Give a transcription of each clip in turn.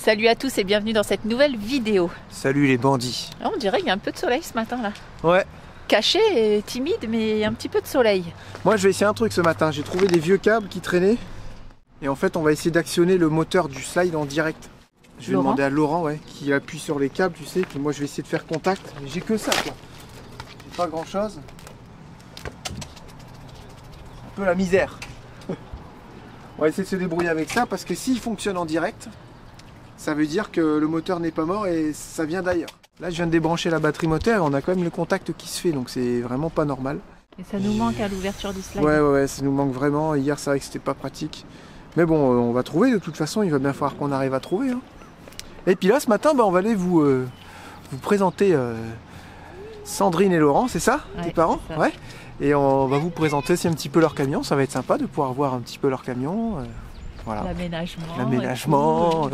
Salut à tous et bienvenue dans cette nouvelle vidéo. Salut les bandits. Ah, on dirait qu'il y a un peu de soleil ce matin là. Ouais. Caché et timide mais un petit peu de soleil. Moi je vais essayer un truc ce matin. J'ai trouvé des vieux câbles qui traînaient. Et en fait on va essayer d'actionner le moteur du slide en direct. Je vais demander à Laurent qui appuie sur les câbles, tu sais. Puis moi je vais essayer de faire contact. Mais j'ai que ça quoi. J'ai pas grand chose. Un peu la misère. On va essayer de se débrouiller avec ça parce que s'il fonctionne en direct, ça veut dire que le moteur n'est pas mort et ça vient d'ailleurs. Là je viens de débrancher la batterie moteur et on a quand même le contact qui se fait, donc c'est vraiment pas normal. Et ça nous manque à l'ouverture du slide. Ouais, ça nous manque vraiment. Hier c'est vrai que c'était pas pratique. Mais bon, on va trouver de toute façon, il va bien falloir qu'on arrive à trouver. Hein. Et puis là ce matin, on va aller vous présenter Sandrine et Laurent, c'est ça, tes parents? Ça. Ouais. Et on va vous présenter aussi un petit peu leur camion, ça va être sympa de pouvoir voir un petit peu leur camion. Voilà. L'aménagement,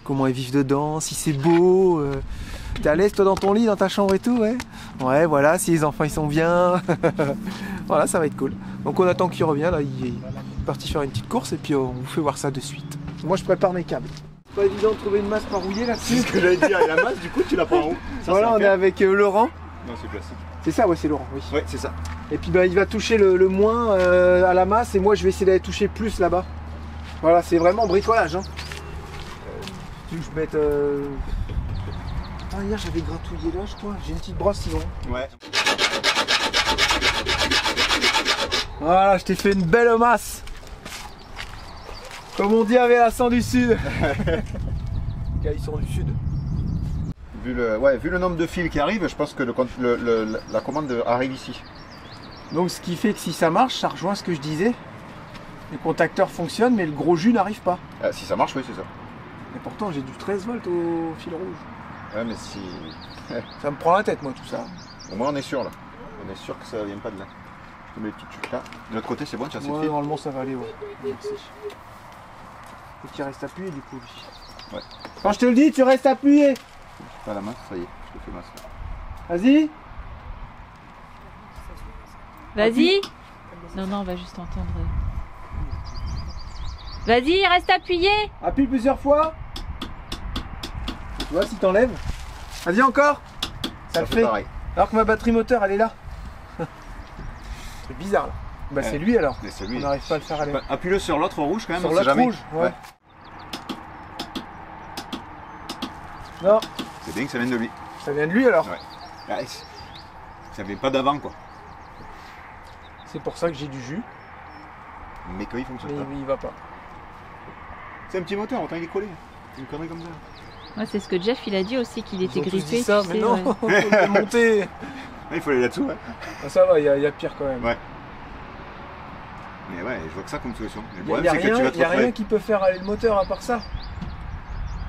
comment ils vivent dedans, si c'est beau. T'es à l'aise toi dans ton lit, dans ta chambre et tout, ouais. Ouais, voilà, si les enfants ils sont bien. Voilà, ça va être cool. Donc on attend qu'il revienne, là, il est parti faire une petite course et puis on vous fait voir ça de suite. Moi je prépare mes câbles. C'est pas évident de trouver une masse pas rouillée là-dessus. C'est ce que j'allais dire, et la masse du coup tu la prends où? Voilà, on est avec Laurent. Non, c'est plastique. C'est ça, ouais, c'est Laurent, oui. Ouais, c'est ça. Et puis il va toucher le moins à la masse et moi je vais essayer d'aller toucher plus là-bas. Voilà, c'est vraiment bricolage. Hein. Tu veux que je mette. Ah, hier j'avais gratouillé là, je crois. J'ai une petite brosse sinon. Ouais. Voilà, je t'ai fait une belle masse. Comme on dit avec l'accent du sud. Les gars, ils sont du sud. Vu le nombre de fils qui arrivent, je pense que la commande arrive ici. Donc ce qui fait que si ça marche, ça rejoint ce que je disais. Les contacteurs fonctionnent, mais le gros jus n'arrive pas. Si ça marche, oui, c'est ça. Et pourtant, j'ai du 13 volts au fil rouge. Ouais, mais si. Ça me prend la tête, moi, tout ça. Au moins, on est sûr là. On est sûr que ça vient pas de là. Je mets les petits trucs là. De l'autre côté, c'est bon, tu as assez de fil. Normalement, ça va aller, ouais. Merci. Faut qu'il reste appuyé, du coup, lui. Ouais. Quand je te le dis, tu restes appuyé. Pas la masse, ça y est, je te fais masse. Vas-y. Vas-y. Non, on va juste entendre. Vas-y, reste appuyé. Appuie plusieurs fois. Tu vois, si t'enlèves. Vas-y, encore. Ça le fait. Pareil. Alors que ma batterie moteur, elle est là. C'est bizarre, là. Bah, c'est lui, alors. On n'arrive pas à le faire aller. Appuie-le sur l'autre rouge, quand même. Sur l'autre rouge, ouais. Non. C'est bien que ça vienne de lui. Ça vient de lui, alors. Ouais. Ça vient pas d'avant, quoi. C'est pour ça que j'ai du jus. Mais quand il fonctionne Mais pas. il va pas. C'est un petit moteur, autant il est collé. Une connerie comme ça. Ouais, c'est ce que Jeff il a dit aussi, qu'il était Ils ont tous grippé. dit ça, tu mais sais, non, ouais. faut le monter. Il faut aller là-dessous, hein. Ah, ça va, il y a pire quand même. Ouais. Mais ouais, je vois que ça comme solution. Le Il problème, n'y a, c'est que tu vas te rien retrouver. qui peut faire aller le moteur à part ça.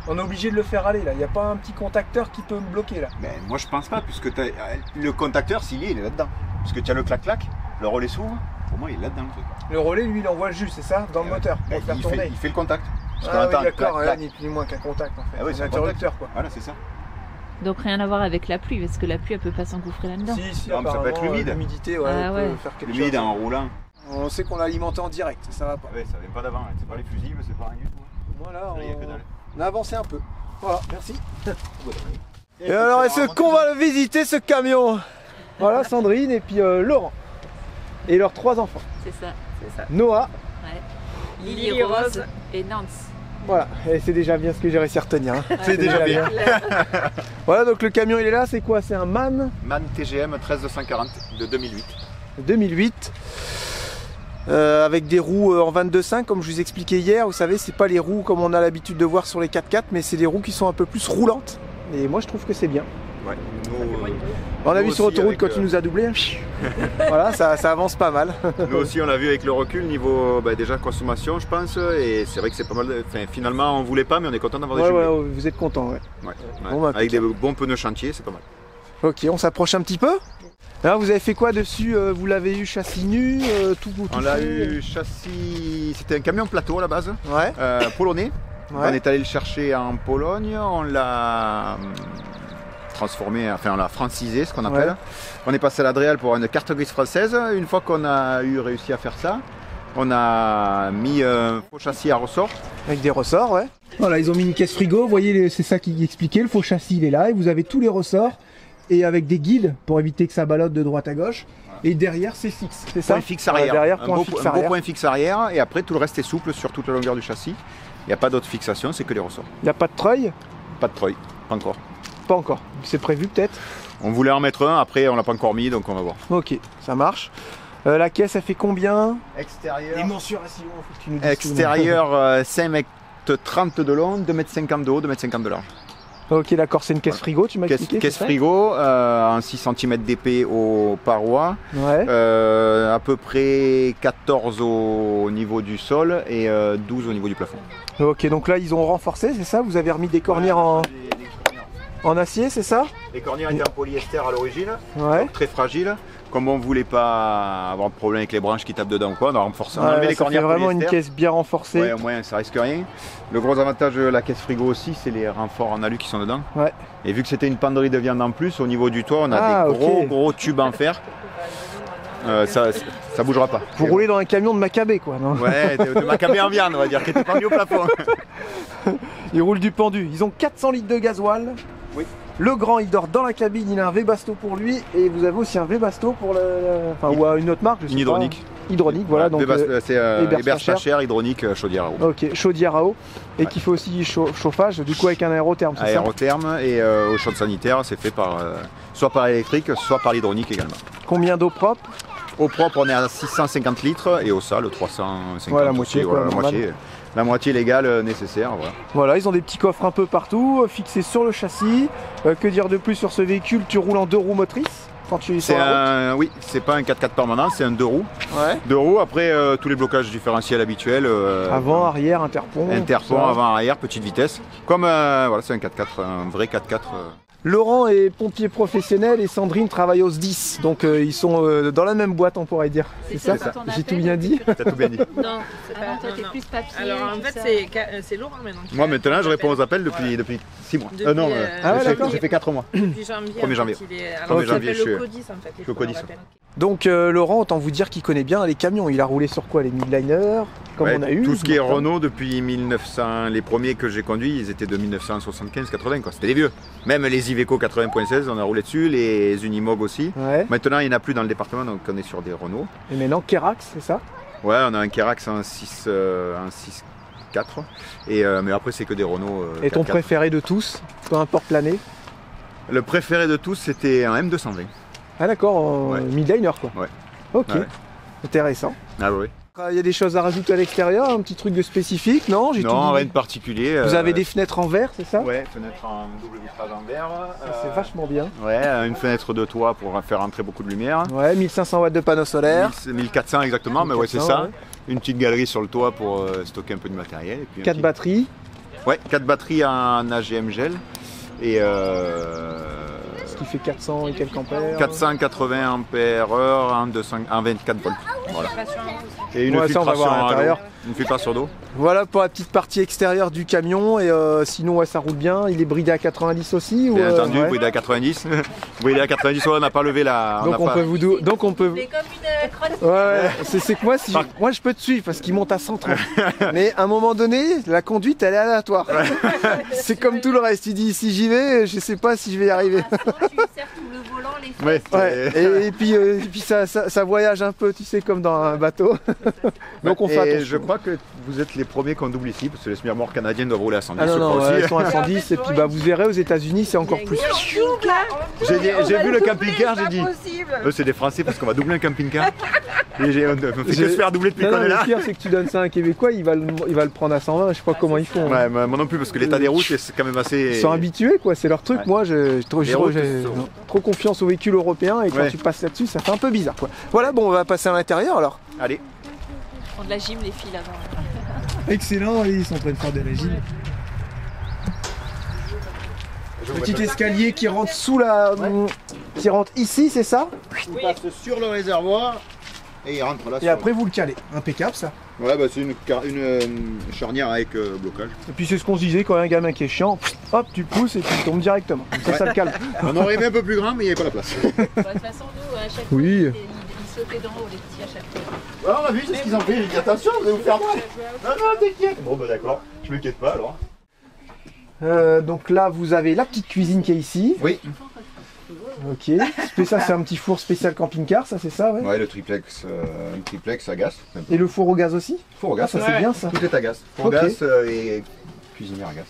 On est obligé de le faire aller là. Il n'y a pas un petit contacteur qui peut me bloquer là. Mais moi je pense pas, puisque le contacteur, s'il y est, il est là-dedans. Puisque tu as le clac-clac, le relais s'ouvre, pour moi il est là-dedans le truc. Le relais, lui, il envoie le jus, c'est ça, dans le moteur, pour le faire tourner. Il fait le contact. Parce Ah qu'on oui, entend d'accord, clac, clac. ni plus ni moins qu'un contact en fait. Ah oui, c'est un contact. interrupteur quoi. Voilà, c'est ça. Donc rien à voir avec la pluie, parce que la pluie elle peut pas s'engouffrer là-dedans. Si, Non, mais ça peut être apparemment, l'humide. L'humidité, Ah elle ouais. peut faire quelque chose. L'humide en roulant. On sait qu'on l'a alimenté en direct, ça va pas. Ouais, ça vient pas d'avant, hein. C'est pas les fusibles, c'est pas rien du tout. Voilà, Là, il y a que dalle. on a avancé un peu. Voilà, merci. Et alors, est-ce qu'on va le visiter ce camion? Voilà, Sandrine et puis Laurent. Et leurs 3 enfants. C'est ça. Noah. Ouais. Lily Rose et Nance. Voilà, et c'est déjà bien ce que j'ai réussi à retenir. Hein. Ouais, C'est déjà bien. Voilà, donc le camion il est là, c'est quoi? C'est un MAN MAN TGM 13240 de 2008. 2008. Avec des roues en 22,5 comme je vous expliquais hier. Vous savez, c'est pas les roues comme on a l'habitude de voir sur les 4x4, mais c'est des roues qui sont un peu plus roulantes. Et moi je trouve que c'est bien. Ouais. On a vu sur aussi autoroute avec, quand il nous a doublé. Voilà, ça avance pas mal. Nous aussi on l'a vu avec le recul niveau déjà consommation je pense et c'est vrai que c'est pas mal. Enfin, finalement on voulait pas mais on est content d'avoir des jumelés. Ouais, vous êtes content, ouais. Ouais. Bon, bah, avec des bons pneus chantier c'est pas mal. Ok, on s'approche un petit peu. Alors vous avez fait quoi dessus? Vous l'avez eu châssis nu, tout On l'a fait eu châssis, c'était un camion plateau à la base, Ouais. polonais. Ouais. On est allé le chercher en Pologne, on l'a transformé, enfin on l'a francisé ce qu'on appelle. Ouais. On est passé à l'Adréal pour une carte grise française. Une fois qu'on a réussi à faire ça, On a mis un faux châssis à ressort. Avec des ressorts, ouais. Voilà, ils ont mis une caisse frigo. Vous voyez, c'est ça qui expliquait. Le faux châssis, il est là. Et vous avez tous les ressorts. Et avec des guides pour éviter que ça ballotte de droite à gauche. Et derrière, c'est fixe, c'est ça? Point fixe arrière. Derrière, un point beau, fixe un arrière. beau point fixe arrière. Et après, tout le reste est souple sur toute la longueur du châssis. Il n'y a pas d'autre fixation, c'est que les ressorts. Il n'y a pas de treuil? Pas de treuil, pas encore. Pas encore. C'est prévu peut-être? On voulait en mettre un, après on l'a pas encore mis, donc on va voir. Ok, ça marche. La caisse, elle fait combien? Extérieur. Les mensurations, faut que tu nous dises. Extérieur, 5,30 m de long, 2,50 m de haut, 2,50 m de large. Ok, d'accord, c'est une caisse frigo, tu m'as expliqué. Caisse frigo, en 6 cm d'épais aux parois, Ouais. à peu près 14 au niveau du sol et 12 au niveau du plafond. Ok, donc là, ils ont renforcé, c'est ça? Vous avez remis des cornières en acier, c'est ça? Les cornières étaient en polyester à l'origine, Ouais. donc très fragiles. Comme on ne voulait pas avoir de problème avec les branches qui tapent dedans ou quoi, on a renforcé. On a Ouais, enlevé les ça fait cornières vraiment une polyester. caisse bien renforcée. Ouais, au moins ça risque rien. Le gros avantage de la caisse frigo aussi, c'est les renforts en alu qui sont dedans. Ouais. Et vu que c'était une penderie de viande en plus, au niveau du toit, on a Ah, des gros ok. gros tubes en fer. Ça bougera pas. Vous roulez dans un camion de Maccabée, quoi, non? Ouais, de Maccabée en viande, on va dire, qui était pendu au plafond. Ils roulent du pendu. Ils ont 400 litres de gasoil. Oui. Le grand, il dort dans la cabine, il a un V-Basto pour lui. Et vous avez aussi un V-Basto pour enfin, ou une autre marque, je sais Une pas. hydraulique. Hydraulique, voilà. Donc, c'est Hébert Hébert Stacher. Stacher, hydraulique, chaudière à eau. ok, chaudière à eau. Et Ouais. qui fait aussi chauffage, du coup avec un aérotherme, c'est ça? Aérotherme et au chaude sanitaire, c'est fait par soit par électrique, soit par l'hydraulique également. Combien d'eau propre? Au propre, on est à 650 litres et au sale, 350. Ouais, la moitié, aussi, quoi, voilà, normal. la moitié légale nécessaire. Voilà. Voilà, ils ont des petits coffres un peu partout, fixés sur le châssis. Que dire de plus sur ce véhicule? Tu roules en 2 roues motrices quand tu es sur C'est la route? oui, c'est pas un 4x4 permanent, c'est un 2 roues. Ouais. 2 roues, après tous les blocages différentiels habituels. Avant, arrière, interpont. Interpont, tout ça. avant, arrière, petite vitesse. Comme voilà, c'est un 4x4, un vrai 4x4. Laurent est pompier professionnel et Sandrine travaille au SDIS. Donc ils sont dans la même boîte, on pourrait dire. C'est ça? quand on J'ai tout appelle, bien dit. T'as tout bien dit. Non, c'est Avant, toi, non, t'es non. plus papier. Alors en tout fait, ça. c'est Laurent maintenant. Moi maintenant, je réponds aux appels depuis 6 mois. Depuis, Non, Ah ouais, d'accord. j'ai fait 4 mois. Depuis janvier. 1er janvier. En fait, il est... Premier Alors, il janvier, s'appelle je suis- le Codis en fait. je suis au Codis. Donc Laurent, autant vous dire qu'il connaît bien les camions. Il a roulé sur quoi? Les midliners, comme Ouais, on a eu. tout ce qui est maintenant. Renault depuis 1900, les premiers que j'ai conduits, ils étaient de 1975-80 quoi. C'était les vieux. Même les Iveco 80.16, on a roulé dessus, les Unimog aussi. Ouais. Maintenant, il n'y en a plus dans le département, donc on est sur des Renault. Et maintenant, Kerax, c'est ça? Ouais, on a un Kerax, un 6.4. Et mais après, c'est que des Renault. Et ton 4x4. préféré de tous, peu importe l'année? Le préféré de tous, c'était un M220. Ah d'accord, en Ouais. midliner quoi. Ouais. Ok, Ouais. intéressant. Ah oui. Il y a des choses à rajouter à l'extérieur, un petit truc de spécifique, non? J'ai tout Non, dit. rien de particulier. Vous avez des fenêtres en verre, c'est ça? Ouais, fenêtre en double vitrage en verre. Ça, c'est vachement bien. Ouais, une fenêtre de toit pour faire entrer beaucoup de lumière. Ouais, 1500 watts de panneaux solaires. 1400 exactement, mais ouais, c'est 1400, ça. ouais. Une petite galerie sur le toit pour stocker un peu de matériel. Et puis un 4 petit- batteries. Ouais, 4 batteries en AGM gel. Et Ce qui fait 400 et quelques ampères. 480 ampères heure en 24 volts. Voilà. Et une Ouais, ça, on va filtration voir à à l'intérieur. l'eau. Une filtration d'eau. Voilà pour la petite partie extérieure du camion. Et sinon, ouais, ça roule bien. Il est bridé à 90 aussi. Bien ou, entendu, ouais. bridé à 90. Bridé à 90, ouais, on n'a pas levé la. Donc on peut vous donc on peut. C'est comme une crotte. Ouais, c'est que moi, moi je peux te suivre parce qu'il monte à 130. Mais à un moment donné, la conduite elle est aléatoire. C'est comme tout le reste. Tu dis si j'y vais, je sais pas si je vais y arriver. Tu sers tout le volant, les fesses. Ouais, Ouais. Et puis ça voyage un peu, tu sais, comme dans un bateau. Donc on fait Et attention. je crois que vous êtes les premiers qu'on double ici, parce que les semi-remorques canadiennes doivent rouler à 110. Ah non, je non, crois ouais, aussi. ils sont à 110 et puis bah, vous verrez aux États-Unis c'est encore plus. J'ai vu le camping-car, j'ai dit. Possible. Eux, c'est des Français parce qu'on va doubler un camping-car. Et on ne fait que J'ai- se faire doubler depuis Non, qu'on non, est le là. pire c'est que tu donnes ça à un Québécois, il va le prendre à 120, je sais pas comment ils font. Ouais, moi non plus, parce que l'état des routes, c'est quand même assez. Ils sont habitués quoi, c'est leur truc. Ouais. Moi j'ai Les routes, trop confiance aux véhicules européens et quand Ouais. tu passes là-dessus ça fait un peu bizarre quoi. Voilà, bon on va passer à l'intérieur alors. Allez. On de la gym, les filles là-bas. Excellent, ils sont en train de faire de la gym. Petit escalier qui rentre sous la. Qui rentre ici, c'est ça? Il passe sur le réservoir et il rentre là. Et après vous le calez. Impeccable ça. Ouais, bah c'est une charnière avec blocage. Et puis c'est ce qu'on se disait quand il y a un gamin qui est chiant, hop tu le pousses et puis il tombe directement. Comme ça le calme. On aurait aimé un peu plus grand, mais il n'y avait pas la place. De toute façon, nous, à chaque Oui. fois, ils sauter d'en haut, les petits à chaque fois. Ouais, on a vu, c'est ce qu'ils ont fait. J'ai dit attention, vous allez vous faire mal. Non, non, t'inquiète. Bon, bah d'accord, je m'inquiète pas alors. Donc là, vous avez la petite cuisine qui est ici. Oui. Ok. Ça, c'est un petit four spécial camping-car, ça, c'est ça, ouais. Ouais, le triplex à gaz. Et le four au gaz aussi? Four au gaz, ça c'est bien ça. Tout est à gaz. Four au Ok. gaz et cuisinière à gaz.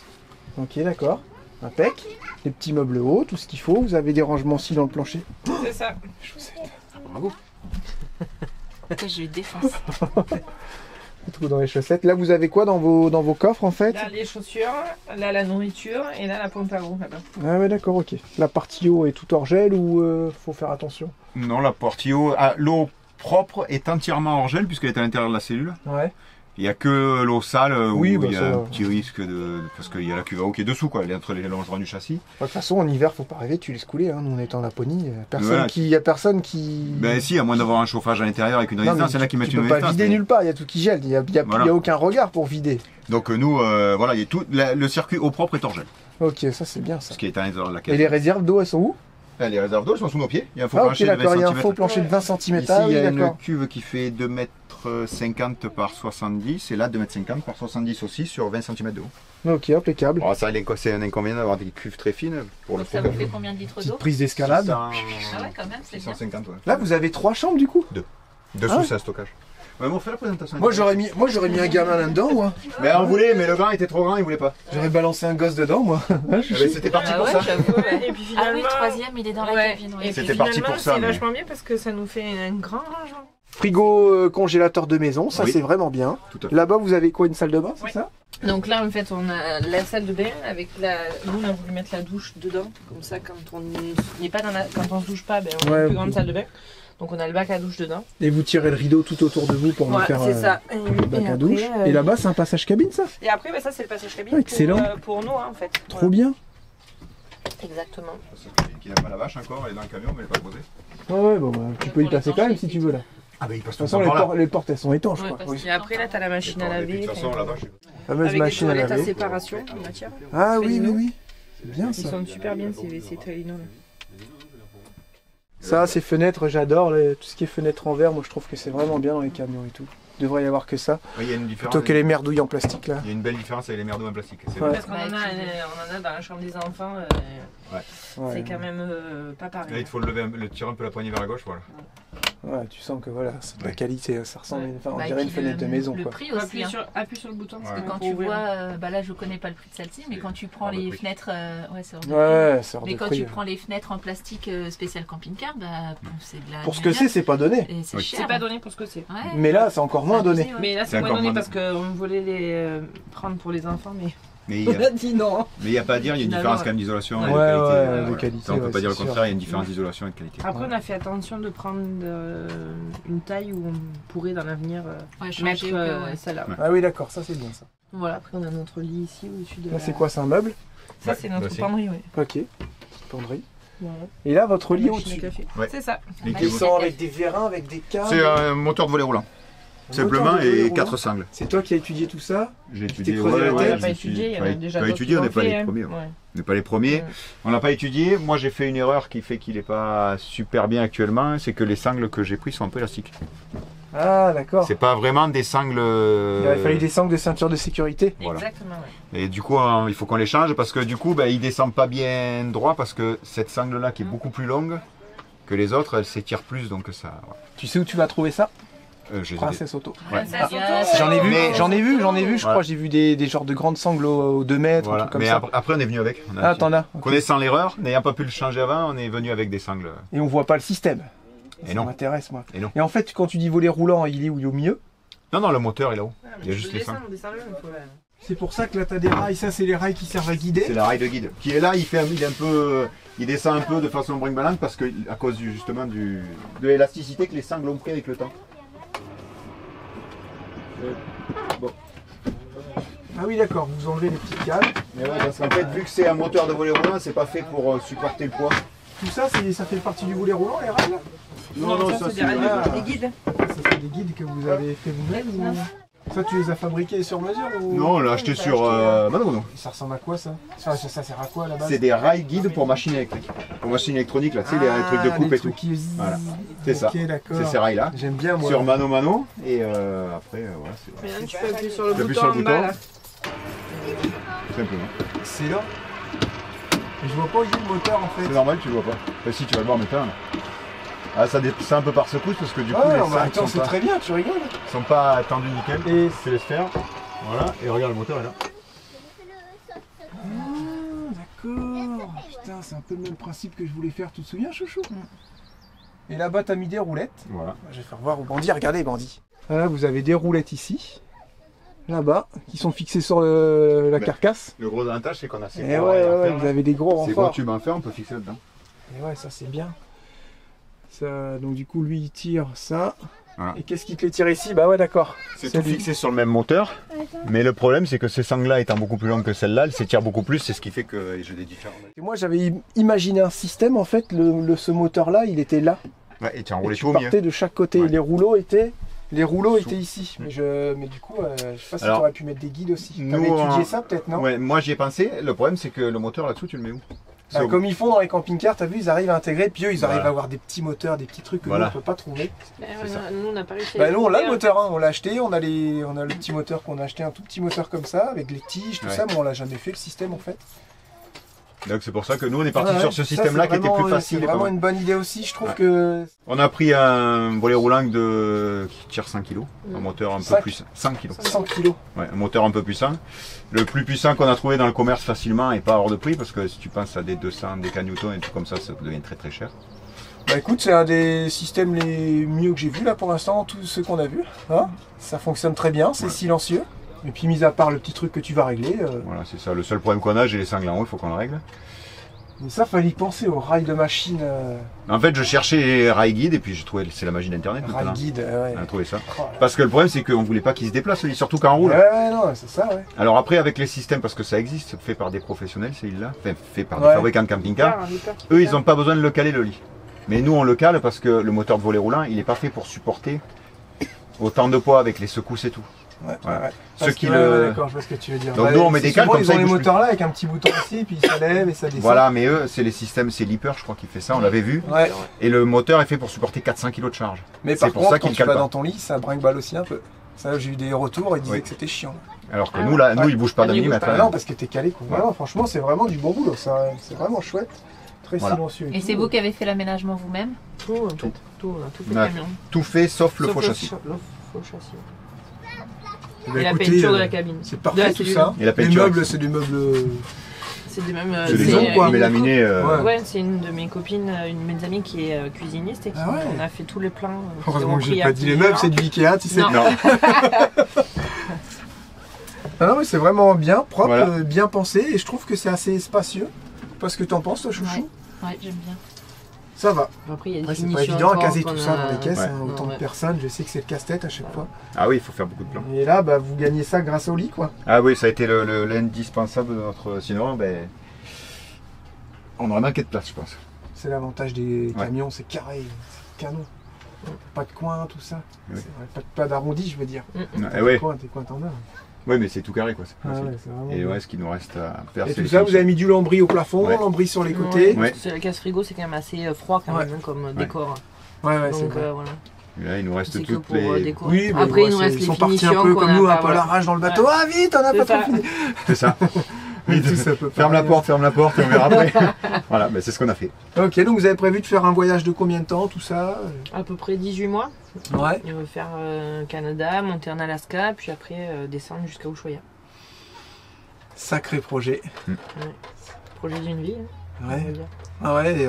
Ok, d'accord. Impec. Les petits meubles hauts, tout ce qu'il faut. Vous avez des rangements aussi dans le plancher. C'est ça. Chaussettes. Bravo. Je le défonce. Tout dans les chaussettes. Là, vous avez quoi dans vos coffres en fait? Là, les chaussures, là, la nourriture et là, la pompe à eau. Là-bas. Ah ouais, d'accord, ok. La partie eau est tout hors gel ou faut faire attention? Non, la partie eau, l'eau propre est entièrement hors gel puisqu'elle est à l'intérieur de la cellule. Ouais. Il n'y a que l'eau sale où Oui, bah, il y a ça- un petit risque parce qu'il y a la cuve à eau qui est dessous, quoi. Elle est entre les longerons du châssis. De toute façon, en hiver, faut pas rêver, tu laisses couler. Hein. Nous, on est en Laponie. Y a personne qui. Ben si, à moins d'avoir un chauffage à l'intérieur avec une Non, mais résistance, c'est là qui mettent tu une peux pas résistance. vider mais- nulle part. Il y a tout qui gèle. Il y a Voilà. aucun regard pour vider. Donc nous, voilà, il y a tout, le circuit eau propre est hors gel. Ok, ça c'est bien ça. Ce qui est à l'intérieur de la Et caisse. les réserves d'eau, elles sont où? Les réserves d'eau, elles sont sous nos pieds. Il y a un faux Ah ok, plancher de 20 d'accord. Il y a un cm. faux plancher de 20 cm. Ici, Ah il oui, y a une d'accord. cuve qui fait 2,50 m par 70 et là 2,50 m par 70 aussi sur 20 cm de haut. Ok, impeccable. Alors ça, c'est un inconvénient d'avoir des cuves très fines pour le Donc ça vous fait combien de litres Petite d'eau? prise d'escalade. 600, Ah ouais, quand même, c'est bien. 650, ouais. Là, vous avez 3 chambres du coup? Dessous, Ah ouais. c'est un stockage. Ouais, mais on fait la présentation. Moi j'aurais mis un gamin là-dedans, moi. Mais on voulait, mais le gars était trop grand, il voulait pas. J'aurais balancé un gosse dedans, moi. Hein, Eh ben, c'était parti Ah pour ouais, ça. j'avoue, ouais. Et puis Ah oui, finalement, le troisième, il est dans la ouais. cabine. Et Ouais. puis C'était parti finalement, pour ça, c'est mais- vachement bien parce que ça nous fait un grand rangement. Frigo congélateur de maison, ça Oui. c'est vraiment bien. Tout à fait. Là-bas, vous avez quoi, une salle de bain, c'est Oui. ça? Donc là, en fait, on a la salle de bain avec la. Nous, on a voulu mettre la douche dedans. Comme ça, quand on n'est pas dans la. Quand on se douche pas, ben, on a Ouais, une plus grande ok. salle de bain. Donc on a le bac à douche dedans. Et vous tirez le rideau tout autour de vous pour vous Voilà, faire c'est ça. le bac à après, douche. Et là-bas, c'est un passage cabine, ça? Et après, ben, ça, c'est le passage cabine. Ah, excellent. Pour nous, hein, en fait. Trop bien. Exactement. Qui n'a pas la vache encore, elle est dans le camion, mais elle n'est pas posée. Ouais, bon, bah, tu peux y passer quand même si tu veux là. Ah bah il passe De toute façon, les portes elles sont étanches, Ouais, quoi. parce Oui. que- Et après, là, t'as la machine à Et puis, laver. de toute façon, la vache, Fameuse Avec des machine à toilettes à laver. séparation en matière. Ah oui, oui, Felino. oui. C'est bien Ils ça. sont super bien ces Felino, là. Ça, ces fenêtres, j'adore. Tout ce qui est fenêtres en verre, moi je trouve que c'est vraiment bien dans les camions et tout. Il devrait y avoir que ça. Oui, il y a une différence. Plutôt que les merdouilles en plastique là. Il y a une belle différence avec les merdeaux en plastique. C'est Ouais. vrai. Parce qu'on en a dans la chambre des enfants. Ouais. C'est quand même pas Là, pareil. il faut le tirer un peu la poignée vers la gauche, voilà. Ouais, tu sens que voilà, c'est de la qualité, ça ressemble à Bah, on et dirait une puis fenêtre de maison le quoi. prix aussi. Hein. Appuie sur le bouton. Parce Parce que quand Pour tu ouvrir. vois, bah là je connais pas le prix de celle-ci, mais quand tu prends hors de les prix. fenêtres, ouais c'est hors de prix. Ouais, c'est hors Mais de quand prix. tu prends les fenêtres en plastique spécial camping-car, bah c'est de la. Pour ce que c'est pas donné. Et c'est Oui. cher. C'est pas donné pour ce que c'est. Ouais. Mais là, c'est encore moins donné. abusé, ouais. Mais là, C'est c'est moins encore donné moins parce qu'on voulait les prendre pour les enfants, mais Mais il on a dit non. n'y a pas à dire, il y a une Finalement, différence quand même d'isolation Ouais, et de ouais, qualité. de Voilà. qualité, Ça, on peut ouais, pas dire le c'est sûr. contraire, il y a une différence d'isolation et de qualité. Après, on a fait attention de prendre une taille où on pourrait dans l'avenir Ouais, changer mettre au cas où, ouais. celle-là. Ouais. Ah oui, d'accord, ça c'est bien ça. Voilà, après on a notre lit ici au-dessus de Là, c'est quoi, c'est un meuble? Ça, Ouais, c'est notre là, c'est- penderie, oui. Ok. Petite penderie. Voilà. Et là, votre lit Machine à au-dessus. café. Ouais. C'est ça. Les Bah, câbles. Ils sont avec des vérins, avec des câbles. C'est un moteur de volet roulant. Simplement, moteur de volet et roulant. 4 sangles. C'est toi qui as étudié tout ça? J'ai t'es creusé la On tête n'a pas étudié, il y en a déjà pas d'autres étudié, qui on n'est l'ont pas fait, les hein. premiers. Ouais. Ouais. On n'est pas les premiers. Ouais. On n'a pas étudié. Moi, j'ai fait une erreur qui fait qu'il n'est pas super bien actuellement. C'est que les sangles que j'ai pris sont un peu élastiques. Ah, d'accord. C'est pas vraiment des sangles. Il aurait fallu des sangles de ceinture de sécurité. Voilà. Exactement, ouais. Et du coup, il faut qu'on les change parce que du coup, il descend pas bien droit parce que cette sangle-là, qui est beaucoup plus longue que les autres, elle s'étire plus. Donc ça. Voilà. Tu sais où tu vas trouver ça? Je les ai- Princesse Auto. Ouais. Ça, J'en ai vu, Mais- j'en ai vu, je Ouais. crois, j'ai vu des genres de grandes sangles aux 2 mètres, un Voilà. truc comme Mais ça. après, on est venu avec. On a- Ah, t'en as. Ok. Connaissant l'erreur, n'ayant pas pu le changer avant, on est venu avec des sangles. Et on voit pas le système. Et Ça non. m'intéresse, moi. Et non. Et en fait, quand tu dis volet roulant, il est où? Il est au milieu? Non, non, le moteur est là-haut. Ah, mais Il y a tu juste peux les descendre, descendre, il faut, C'est pour ça que là, t'as des rails. Ça, c'est les rails qui servent à guider. C'est la rail de guide. Qui est là, il descend un peu de façon brinque-ballante parce que à cause justement de l'élasticité que les sangles ont pris avec le temps. Bon. Ah oui, d'accord, vous enlevez les petits câbles. Mais ouais, parce qu'en fait, vu que c'est un moteur de volet roulant, c'est pas fait pour supporter le poids. Tout ça, ça fait partie du volet roulant, les rails là? ça, c'est des ah. guides. Ça, c'est des guides que vous avez fait vous-même ou... Toi, tu les as fabriqués sur mesure ou... Non, on l'a acheté sur Mano. Ça ressemble à quoi ça? Ça sert à quoi à la base? C'est des rails guides pour machines électriques. Pour machines électroniques, là, tu sais, les trucs de coupe et tout. Voilà. C'est ça. D'accord. C'est ces rails-là. J'aime bien moi. Sur Mano. Et après, voilà. Mais là, tu peux appuyer sur le Tu appuies bouton sur le en bas bouton. là. Simplement. Excellent. Et je vois pas où il est le moteur en fait. C'est normal, tu le vois pas. Enfin, si, tu vas le voir maintenant. Là. Ah, ça c'est un peu par secousse parce que du coup, Ah les non, mais cinq attends, c'est très bien, tu rigoles. sont pas tendus nickel. Et c'est les sphères. Voilà, et regarde, le moteur est là. Ah, d'accord. Putain, c'est un peu le même principe que je voulais faire, tu te souviens, chouchou? Et là-bas, t'as mis des roulettes. Voilà. Je vais faire voir aux bandits, regardez, bandits. Voilà, vous avez des roulettes ici, là-bas, qui sont fixées sur la carcasse. Le gros avantage, c'est qu'on a ces Et gros ouais, rails en ouais, fer, vous là. avez des gros Ces gros renforts. tubes en fer, on peut fixer là-dedans. Et ouais, ça c'est bien. Ça, donc du coup, lui, il tire ça. Voilà. Et qu'est-ce qui te les tire ici? Bah ouais, d'accord. C'est tout fixé sur le même moteur, mais le problème c'est que ces sangles-là étant beaucoup plus longues que celle-là, elles s'étirent beaucoup plus, c'est ce qui fait que j'ai des différents. Et moi, j'avais imaginé un système, en fait, ce moteur-là, il était là. Ouais, et tu as Et enroulé tu tout au milieu. partais de chaque côté. Ouais. Et les rouleaux étaient Sous. ici. Mais du coup, je sais pas si tu Alors, aurais pu mettre des guides aussi. nous, T'avais étudié ça peut-être, non? Ouais, moi j'y ai pensé, le problème c'est que le moteur là-dessous tu le mets où? Ah, comme ils font dans les camping-cars, t'as vu, ils arrivent à intégrer, puis eux, ils arrivent Voilà. à avoir des petits moteurs, des petits trucs que Voilà. nous, on peut pas trouver. C'est ça. Nous, on n'a pas réussi à Bah, nous, on l'a le trouver, moteur, hein, on l'a acheté, on a le petit moteur qu'on a acheté, un tout petit moteur comme ça, avec les tiges, tout Ouais. ça, mais on l'a jamais fait le système en fait. Donc c'est pour ça que nous on est parti Ouais, sur ce ça, système-là c'est qui était vraiment- plus facile. C'est et pas vraiment mal. une bonne idée aussi, je trouve Ouais. que. On a pris un volet roulant qui tire 100 kg, un moteur un peu 5. plus 100 kg. 100 kilos. Ouais, un moteur un peu puissant. Le plus puissant qu'on a trouvé dans le commerce facilement et pas hors de prix parce que si tu penses à des 200, des Newton et tout comme ça devient très très cher. Bah écoute, c'est un des systèmes les mieux que j'ai vu là pour l'instant, tous ceux qu'on a vus. Hein, ça fonctionne très bien, c'est Ouais. silencieux. Et puis mis à part le petit truc que tu vas régler, Voilà, c'est ça. Le seul problème qu'on a, j'ai les sangles en haut, il faut qu'on le règle. mais ça fallait y penser au rail de machine, En fait, je cherchais les rails guides et puis j'ai trouvé, c'est la magie d'internet. rail maintenant. guide. Ouais. On a trouvé ça. Oh là. Parce que le problème, c'est qu'on voulait pas qu'ils se déplacent, surtout quand on roule. Ouais, non, c'est ça, ouais. Alors après, avec les systèmes, parce que ça existe, fait par des professionnels, c'est là, enfin, fait par des Ouais. fabricants de camping-car, un hyper qui eux, peut ils n'ont pas besoin de le caler le lit. Mais nous, on le cale parce que le moteur de volet roulant, il n'est pas fait pour supporter autant de poids avec les secousses et tout. Ouais, Voilà. ouais. Ceux Parce qui que, le- ouais, d'accord, je vois ce que tu veux dire. Donc nous, on met c'est des cales souvent, comme ça, ils ont ils les bougent moteurs là avec un petit bouton ici, puis ça lève et ça descend. Voilà, mais eux, c'est les systèmes, c'est l'Hyper, je crois, qui fait ça, on l'avait vu. Ouais. Et le moteur est fait pour supporter 400 kg de charge. Mais C'est par pour contre, ça quand qu'ils tu calent vas pas. dans ton lit, ça brinque-balle aussi un peu. Ça, j'ai eu des retours, ils disaient Oui. que c'était chiant. Alors que Ah nous, ouais. là, nous, Ouais. ils bougent pas Ah, d'un ils bougent millimètre. pas. hein. Non, parce que t'es calé. Quoi. Voilà, franchement, c'est vraiment du bon boulot. Ça, c'est vraiment chouette. Très Voilà. silencieux. Et c'est vous qui avez fait l'aménagement vous-même? Tout, en fait. Tout, on a tout fait On a camion. Tout fait sauf le Sauf faux châssis. Le faux châssis. Eh ben, Et la écoutez, peinture de la cabine. c'est De parfait la tout cellule. ça. Et la Les peinture, meubles, c'est- c'est des meubles. C'est des mêmes. C'est des maison, ongles, quoi. mais laminés. Ouais. Ouais, c'est une de mes copines, une de mes amies qui est cuisiniste et qui Ah ouais. on a fait tous les plans. Heureusement que j'ai pas dit les meubles, c'est du Ikea, tu sais. Non. Non, Ah non, mais c'est vraiment bien, propre, Voilà. bien pensé, et je trouve que c'est assez spacieux. Pas ce que t'en penses, toi, chouchou? Ouais, j'aime bien. Ça va. Après, il y a des Après, c'est pas finitions évident à encore caser qu'on tout ça a- dans les caisses, Ouais. hein, autant Non, de ouais. personnes. Je sais que c'est le casse-tête à chaque fois. ah oui, il faut faire beaucoup de plans. Et là, bah, vous gagnez ça grâce au lit, quoi. Ah oui, ça a été l'indispensable de notre. Sinon, ben, on aurait manqué de place, je pense. C'est l'avantage des Ouais. camions, c'est carré, c'est canon. Pas de coin, tout ça. Oui. C'est vrai, pas d'arrondi, je veux dire. Eh ouais. Tes coins, t'en as. Ouais, mais c'est tout carré, quoi. c'est Ah facile. ouais, c'est vraiment Et bien. ouais, ce qui nous reste à faire, Et c'est tout les ça, vous finitions. avez mis du lambris au plafond, Ouais. lambris sur les côtés. Ouais. C'est la case frigo, c'est quand même assez froid quand même, hein, comme décor. Ouais, ouais, c'est Donc vrai. voilà. Et là, il nous reste C'est que toutes pour les. déco. Oui, mais Après, ouais, il nous reste ils les sont partis un finitions peu qu'on comme a nous, pas, un peu à voilà. l'arrache dans le bateau. Ouais. Ah vite, on n'a C'est pas ça. trop fini. C'est ça. Oui, tout ça peut Ferme la pareil. porte, et on verra après. Voilà, ben, c'est ce qu'on a fait. Ok, donc vous avez prévu de faire un voyage de combien de temps, tout ça? À peu près 18 mois. Ouais. Et on va faire Canada, monter en Alaska, puis après descendre jusqu'à Ushuaia. Sacré projet. Projet d'une vie. Hein, on Ouais. va dire. Ah ouais, et,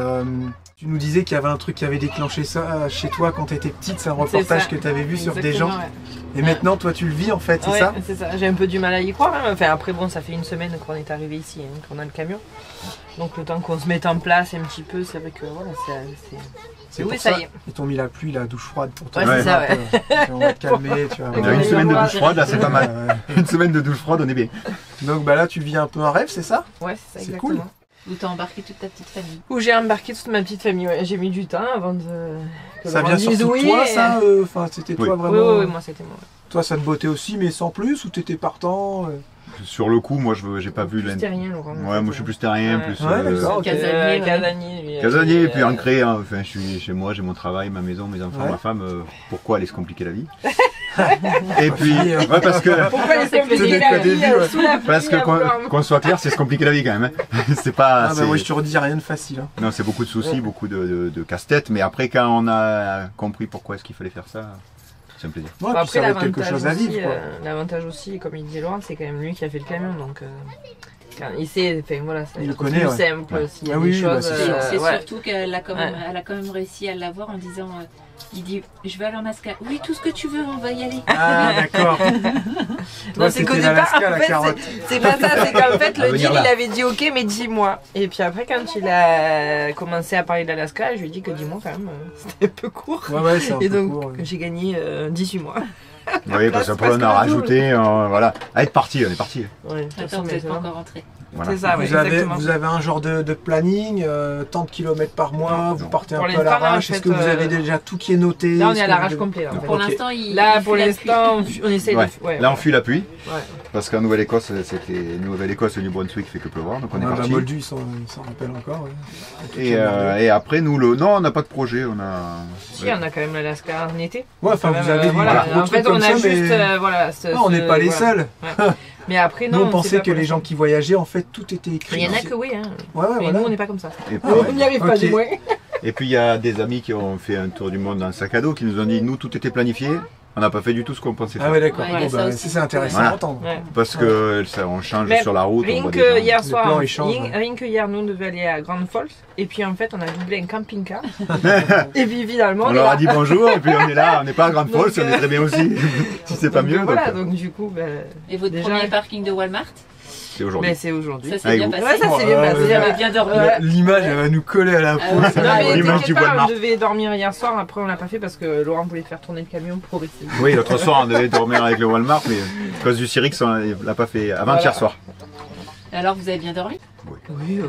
tu nous disais qu'il y avait un truc qui avait déclenché ça chez toi quand tu étais petite, c'est un C'est reportage ça. que tu avais vu sur des Exactement, gens. ouais. Et maintenant, toi, tu le vis en fait, c'est Ouais, ça? c'est ça. J'ai un peu du mal à y croire. Hein. Enfin, après, bon, ça fait une semaine qu'on est arrivé ici, hein, qu'on a le camion. Donc, le temps qu'on se mette en place un petit peu, c'est vrai que voilà, C'est oui, pour ça y est. Ils t'ont mis la pluie, la douche froide pour toi. Ouais, c'est ça, ouais. On va te calmer, tu vas On voir. a une Ouais. semaine de Ouais. douche froide, là, c'est pas mal. Ouais. Une semaine de douche froide, on est bien. Donc bah là, tu vis un peu un rêve, c'est ça? Ouais, c'est ça, C'est exactement. cool. Où t'as embarqué toute ta petite famille. Où j'ai embarqué toute ma petite famille. Ouais. J'ai mis du temps avant de. que Ça Laurent vient dise surtout de oui, toi, et- ça? Enfin, c'était Oui. toi Oui, vraiment. oui, oui, moi c'était moi. Ouais. Toi, ça te bottait aussi, mais sans plus, ou t'étais partant Sur le coup, moi, j'ai pas vu Plus terrien, Laurent. Ouais, moi je suis plus terrien, plus Ouais, d'accord. Ok. Casanier, ouais. Casanier, lui. casanier, et puis ancré. Hein. Enfin, je suis chez moi, j'ai mon travail, ma maison, mes enfants, Ouais. ma femme. Pourquoi aller se compliquer la vie? Et puis, ouais, parce que, Pourquoi les Dès compliquer le la début, vie ouais. sous la parce pluie que à vouloir- qu'on soit clair, c'est se compliquer la vie quand même. Hein. C'est pas. Ah bah c'est- moi je te redis rien de facile. Hein. Non, c'est beaucoup de soucis, beaucoup de casse-tête. Mais après, quand on a compris pourquoi est-ce qu'il fallait faire ça, c'est un plaisir. Ouais, Bon, puis ça va être quelque l'avantage chose à vivre. aussi, Quoi. l'avantage aussi, comme il disait Laurent, c'est quand même lui qui a fait le camion, donc il sait, enfin voilà, ça va Il être le connaît, plus ouais. simple Ouais. s'il y a Ah des oui, bah, choses. c'est sûr. C'est ouais. surtout qu'elle a, elle a quand même réussi à l'avoir en disant il dit je vais aller en Alaska. Oui, tout ce que tu veux, on va y aller. Ah d'accord. Non, c'est qu'au départ, en fait, carotte. c'est pas ça, c'est qu'en fait, À le venir deal, là. il avait dit ok, mais 10 mois. Et puis après, quand il a commencé à parler d'Alaska, je lui ai dit que 10 mois, quand même, c'était un peu court. Ouais, c'est un Et peu donc, court, ouais. j'ai gagné 18 mois. Oui, parce qu'après, parce on a que rajouté, voilà. À être parti, on est parti. Ouais, de toute façon, Attends, vous n'êtes pas maintenant. encore rentré. Voilà. C'est ça, ouais, Vous avez, exactement. vous avez un genre de planning, tant de kilomètres par mois, vous partez un Pour peu à l'instant, là, en l'arrache. fait, Est-ce que vous avez déjà tout qui est noté? Là, on Est-ce est à que l'arrache vous- complet. Là, en fait. Pour Ok. l'instant, il Là, il pour fuit la l'instant, on essaie Ouais. de. Ouais, Là, on fuit la pluie. ouais. Parce qu'en Nouvelle-Écosse, Nouvelle-Écosse, le New-Brunswick fait que pleuvoir, donc on est Ouais, bah, parti. Moldu, il s'en rappelle encore. Ouais. Et après, nous, non, on n'a pas de projet. On a. Si, on a quand même l'Alaska en été. Ouais, enfin, Quand vous même, avez voilà. des gros En trucs fait, comme on a ça, juste. mais Voilà, non, on n'est pas les voilà. seuls. Ouais. Mais après, non. Nous, on sait pensait pas que pour les gens l'instant. qui voyageaient, en fait, tout était écrit. Il y en a que oui, hein. Ouais, ouais, Mais voilà. nous, on n'est pas comme ça. Et puis, Ah, On n'y arrive pas, ok. du moins. et puis, il y a des amis qui ont fait un tour du monde dans un sac à dos qui nous ont dit, nous, tout était planifié. On n'a pas fait du tout ce qu'on pensait Ah faire. ouais, d'accord. Ouais, il y a Bon, ça bah, aussi. ça, c'est intéressant Voilà. à entendre. Ouais. Parce que ça, on change Mais sur la route. on Rien voit que des gens. hier Les soir, plans, ils changent, rien que hier, nous, on devait aller à Grand Falls. Et puis, en fait, on a doublé un camping-car. Et puis, finalement, On est leur là. a dit bonjour et puis on est là, on n'est pas à Grande Falls, Donc, on est très bien aussi. Si c'est pas Donc, mieux, Voilà, donc, donc du coup, ben, Et votre Déjà- premier parking de Walmart, c'est aujourd'hui. mais c'est aujourd'hui. ça s'est Avec bien vous. passé. Ouais, ça c'est bien Ouais, passé. Vous ouais. avez bien dormi. Ouais. L'image, elle va nous coller à la peau. Ah ouais. ça. Non, mais L'image t'inquiète du pas, Walmart. on devait dormir hier soir, après on l'a pas fait parce que Laurent voulait faire tourner le camion pour essayer. Oui, l'autre soir on devait dormir avec le Walmart, mais à cause du Cyrix, on l'a pas fait avant-hier Voilà. soir. Alors, vous avez bien dormi? Oui, oui,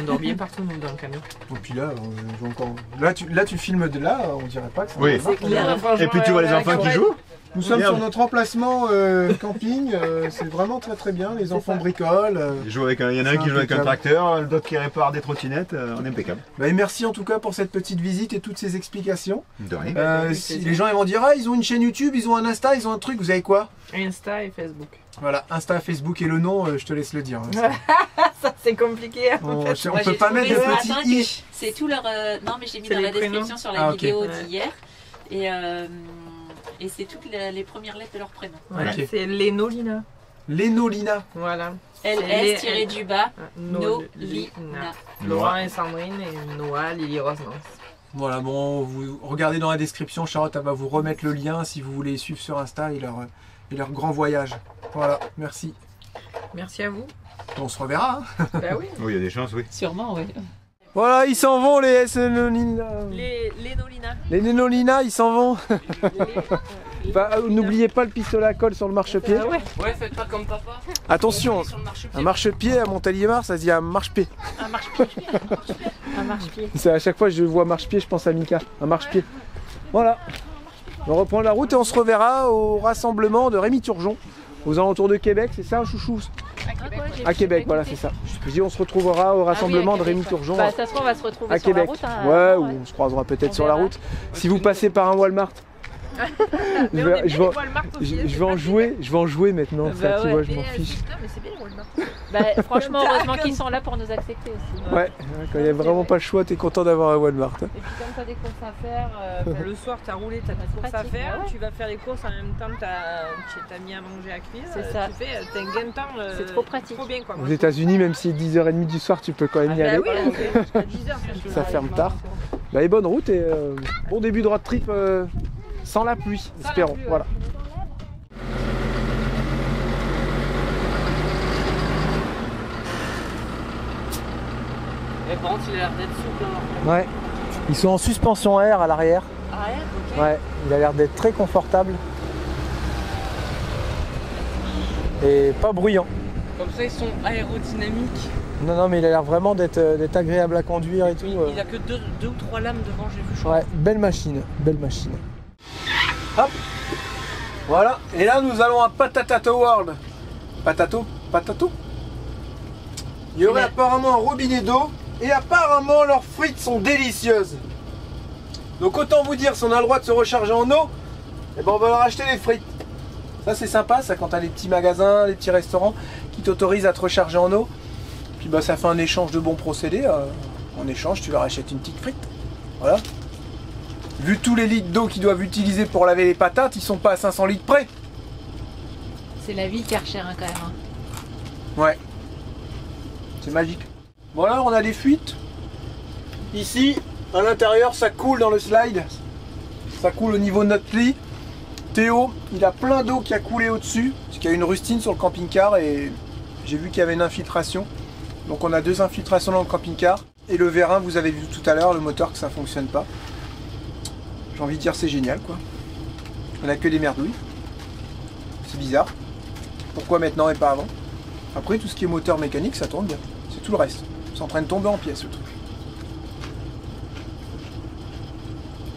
on dort bien partout nous, dans le camion. Et puis là, on va encore... là, tu filmes de là, on dirait pas que c'est Oui. Walmart, clair. hein. Et puis tu vois les enfants qui jouent. Nous sommes Merde. sur notre emplacement camping, c'est vraiment très très bien, les enfants ça. bricolent. Ils jouent avec il y en a un C'est qui joue avec un impeccable. tracteur, d'autres qui répare des trottinettes, on est impeccable. Bah, et merci en tout cas pour cette petite visite et toutes ces explications. De rien. Avec Si plaisir. les gens ils vont dire ah ils ont une chaîne YouTube, ils ont un Insta, ils ont un truc, vous avez quoi? Insta et Facebook. Voilà, Insta, Facebook et le nom, je te laisse le dire. Ça c'est compliqué. On, En fait. on Moi, peut j'ai pas trouvé mettre de ce petit matin i. que c'est tout leur. Non, mais j'ai mis C'est dans les la description sur la Ah, ok. vidéo Ouais. d'hier. Et c'est toutes les premières lettres de leur prénom. Voilà, Ok. c'est Lénolina. Lénolina. Voilà. LS-du-bas. Nolina. Nolina. Laurent et Sandrine et Noah, Lily Rose Nance. Voilà, bon, vous regardez dans la description, Charlotte elle va vous remettre le lien si vous voulez les suivre sur Insta et leur grand voyage. Voilà, merci. Merci à vous. On se reverra. Hein. Bah oui. Oui, il y a des chances, oui. Sûrement, oui. Voilà, ils s'en vont les Lénolina. Les Nolina. Les Lénolina, ils s'en vont. Bah, n'oubliez pas le pistolet à colle sur le marchepied. Ah ouais. Ouais, faites pas comme papa. Attention, Sur le marchepied. un marchepied à Montélimar, ça se dit un marche-pied. Un marche-pied. Un marche-pied. C'est à chaque fois que je vois marche-pied, je pense à Mika. Un marche-pied. Voilà. On reprend la route et on se reverra au rassemblement de Rémy Turgeon, aux alentours de Québec, c'est ça, chouchou? À Québec, voilà, c'est ça. Je dis, on se retrouvera au rassemblement de Rémy Turgeon Bah, de toute façon, on va se retrouver à sur Québec. la route. hein, Ouais, avant, ou on se croisera peut-être On sur la verra. route. Si vous passez par un Walmart, Mais je on est vais, bien je vais- les Walmart aussi, je c'est vais en pas jouer, je vais en jouer maintenant. Bah ça, tu ouais. vois, je Mais, m'en fiche. Non, mais c'est bien les Walmart. Bah, franchement, heureusement qu'ils sont là pour nous accepter aussi. Ouais, quand il n'y a vraiment pas le choix, t'es content d'avoir un Walmart. hein. Et puis comme tu as des courses à faire, le soir tu as roulé, tu as des courses à pratique, faire, ouais. tu vas faire les courses en même temps, tu as mis à manger à cuire, C'est ça. tu fais, t'as un gain de temps, C'est trop pratique. trop bien quoi. Aux États-Unis, même si 10h30 du soir, tu peux quand même y aller. Bah oui, jusqu'à 10h. Ça ferme tard. Bah, et bonne route et bon début de road trip sans la pluie, la espérons. pluie, ouais. Voilà. Et par contre, il a l'air d'être souple. hein. Ouais. Ils sont en suspension air à l'arrière. Ah ouais, ok. Ouais, il a l'air d'être très confortable. Et pas bruyant. Comme ça, ils sont aérodynamiques. Non, non, mais il a l'air vraiment d'être agréable à conduire et tout. Il a que deux ou trois lames devant, j'ai vu, je crois. Ouais, belle machine, belle machine. Hop. Voilà, et là nous allons à Patatato World. Patato. Il y aurait apparemment un robinet d'eau et apparemment leurs frites sont délicieuses. Donc autant vous dire, si on a le droit de se recharger en eau, eh ben on va leur acheter des frites. Ça c'est sympa, ça, quand t'as les petits magasins, les petits restaurants qui t'autorisent à te recharger en eau. Puis bah ça fait un échange de bons procédés. En échange, tu leur achètes une petite frite. Voilà. Vu tous les litres d'eau qu'ils doivent utiliser pour laver les patates, ils sont pas à 500 litres près. C'est la vie Karcher hein, quand même. Hein. Ouais. C'est magique. Voilà, on a des fuites. Ici, à l'intérieur, ça coule dans le slide. Ça coule au niveau de notre lit. Théo, il a plein d'eau qui a coulé au-dessus. Parce qu'il y a une rustine sur le camping-car et j'ai vu qu'il y avait une infiltration. Donc on a 2 infiltrations dans le camping-car. Et le vérin, vous avez vu tout à l'heure, le moteur que ça fonctionne pas. J'ai envie de dire c'est génial quoi. On a que des merdouilles. C'est bizarre. Pourquoi maintenant et pas avant? Après tout ce qui est moteur mécanique ça tourne bien. C'est tout le reste. C'est en train de tomber en pièces le truc.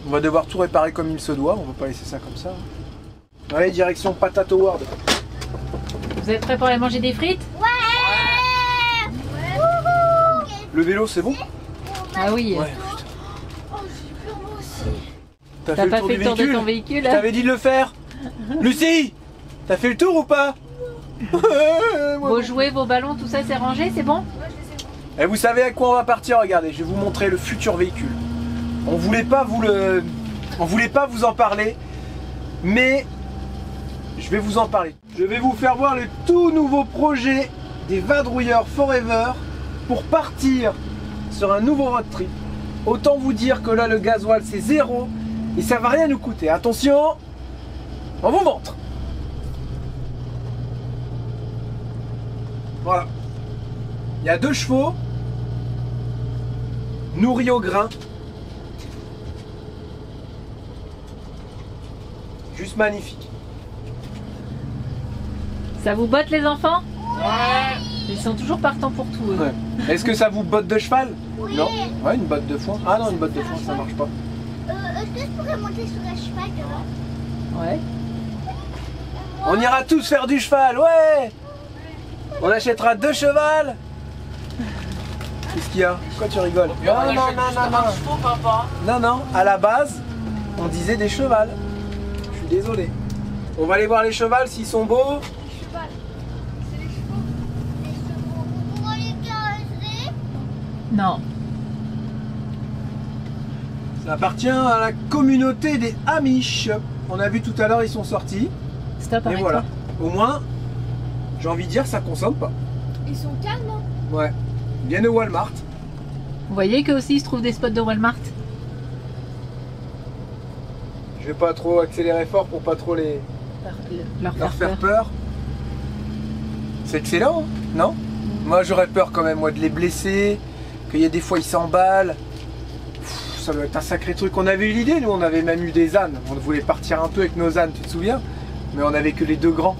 On va devoir tout réparer comme il se doit, on va pas laisser ça comme ça. Allez, direction Patato World. Vous êtes prêts pour aller manger des frites? Ouais. Le vélo c'est bon? Ah oui. Ouais. Oh, j'ai peur moi aussi. T'as pas fait le tour de ton véhicule? Je t'avais dit de le faire. Lucie, t'as fait le tour ou pas? Vos jouets, vos ballons, tout ça c'est rangé, c'est bon? Et vous savez à quoi on va partir? Regardez, je vais vous montrer le futur véhicule. On voulait pas vous en parler, mais je vais vous en parler. Je vais vous faire voir le tout nouveau projet des Vadrouilleurs Forever pour partir sur un nouveau road trip. Autant vous dire que là le gasoil c'est 0 et ça va rien nous coûter. Attention, on vous montre. Voilà. Il y a 2 chevaux nourris au grain. Juste magnifique. Ça vous botte les enfants? Ouais. Ils sont toujours partants pour tout. Ouais. Est-ce que ça vous botte de cheval? Oui. Non. Ouais, une botte de foin. Ah non, une botte de foin, ça marche pas. Est-ce que je pourrais monter sur un cheval dehors? Ouais. On ira tous faire du cheval, ouais. On achètera 2 chevals. Qu'est-ce qu'il y a? Pourquoi tu rigoles? Non, à la base, on disait des chevals. Je suis désolé. On va aller voir les chevals s'ils sont beaux. Les chevaux. C'est les chevaux. Les chevaux. On pourra les caresser? Non. Ça appartient à la communauté des Amish. On a vu tout à l'heure, ils sont sortis. Stop, Et arrête-toi. voilà. Au moins, j'ai envie de dire, ça consomme pas. Ils sont calmes, hein? Ouais. Viennent au Walmart. Vous voyez que aussi il se trouve des spots de Walmart? Je vais pas trop accélérer fort pour pas trop leur faire peur. C'est excellent, hein, non? Moi j'aurais peur quand même, moi, de les blesser, qu'il y a des fois ils s'emballent. Ça doit être un sacré truc. On avait eu l'idée, nous on avait même eu des ânes. On voulait partir un peu avec nos ânes, tu te souviens? Mais on avait que les 2 grands.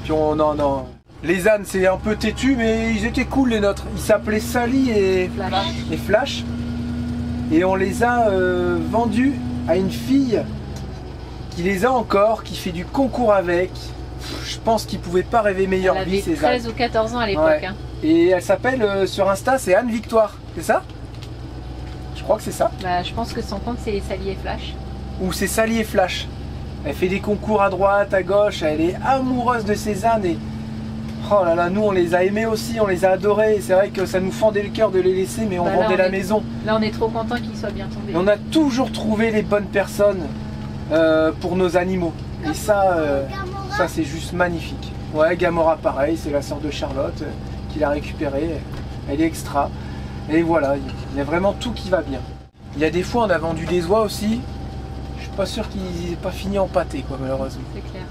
Puis non. Les ânes c'est un peu têtu, mais ils étaient cool les nôtres. Ils s'appelaient Sally et Flash. Et on les a vendus à une fille qui les a encore, qui fait du concours avec. Je pense qu'il pouvait pas rêver meilleure Elle vie, avait ces 13 ânes. ou 14 ans à l'époque. Ouais. Hein. Et elle s'appelle sur Insta, c'est Anne Victoire, c'est ça? Je crois que c'est ça. Bah, je pense que son compte c'est Sally et Flash. Ou c'est Sally et Flash. Elle fait des concours à droite, à gauche, elle est amoureuse de ces ânes et oh là là, nous on les a aimés aussi, on les a adorés. C'est vrai que ça nous fendait le cœur de les laisser, mais on Bah là, vendait on la est- maison. Là on est trop content qu'il soit bien tombé. Et on a toujours trouvé les bonnes personnes pour nos animaux. Et ça, ça c'est juste magnifique. Ouais, Gamora pareil, c'est la sœur de Charlotte qui l'a récupérée. Elle est extra. Et voilà, il y a vraiment tout qui va bien. Il y a des fois on a vendu des oies aussi. Je suis pas sûr qu'ils aient pas fini en pâté quoi, malheureusement. C'est clair.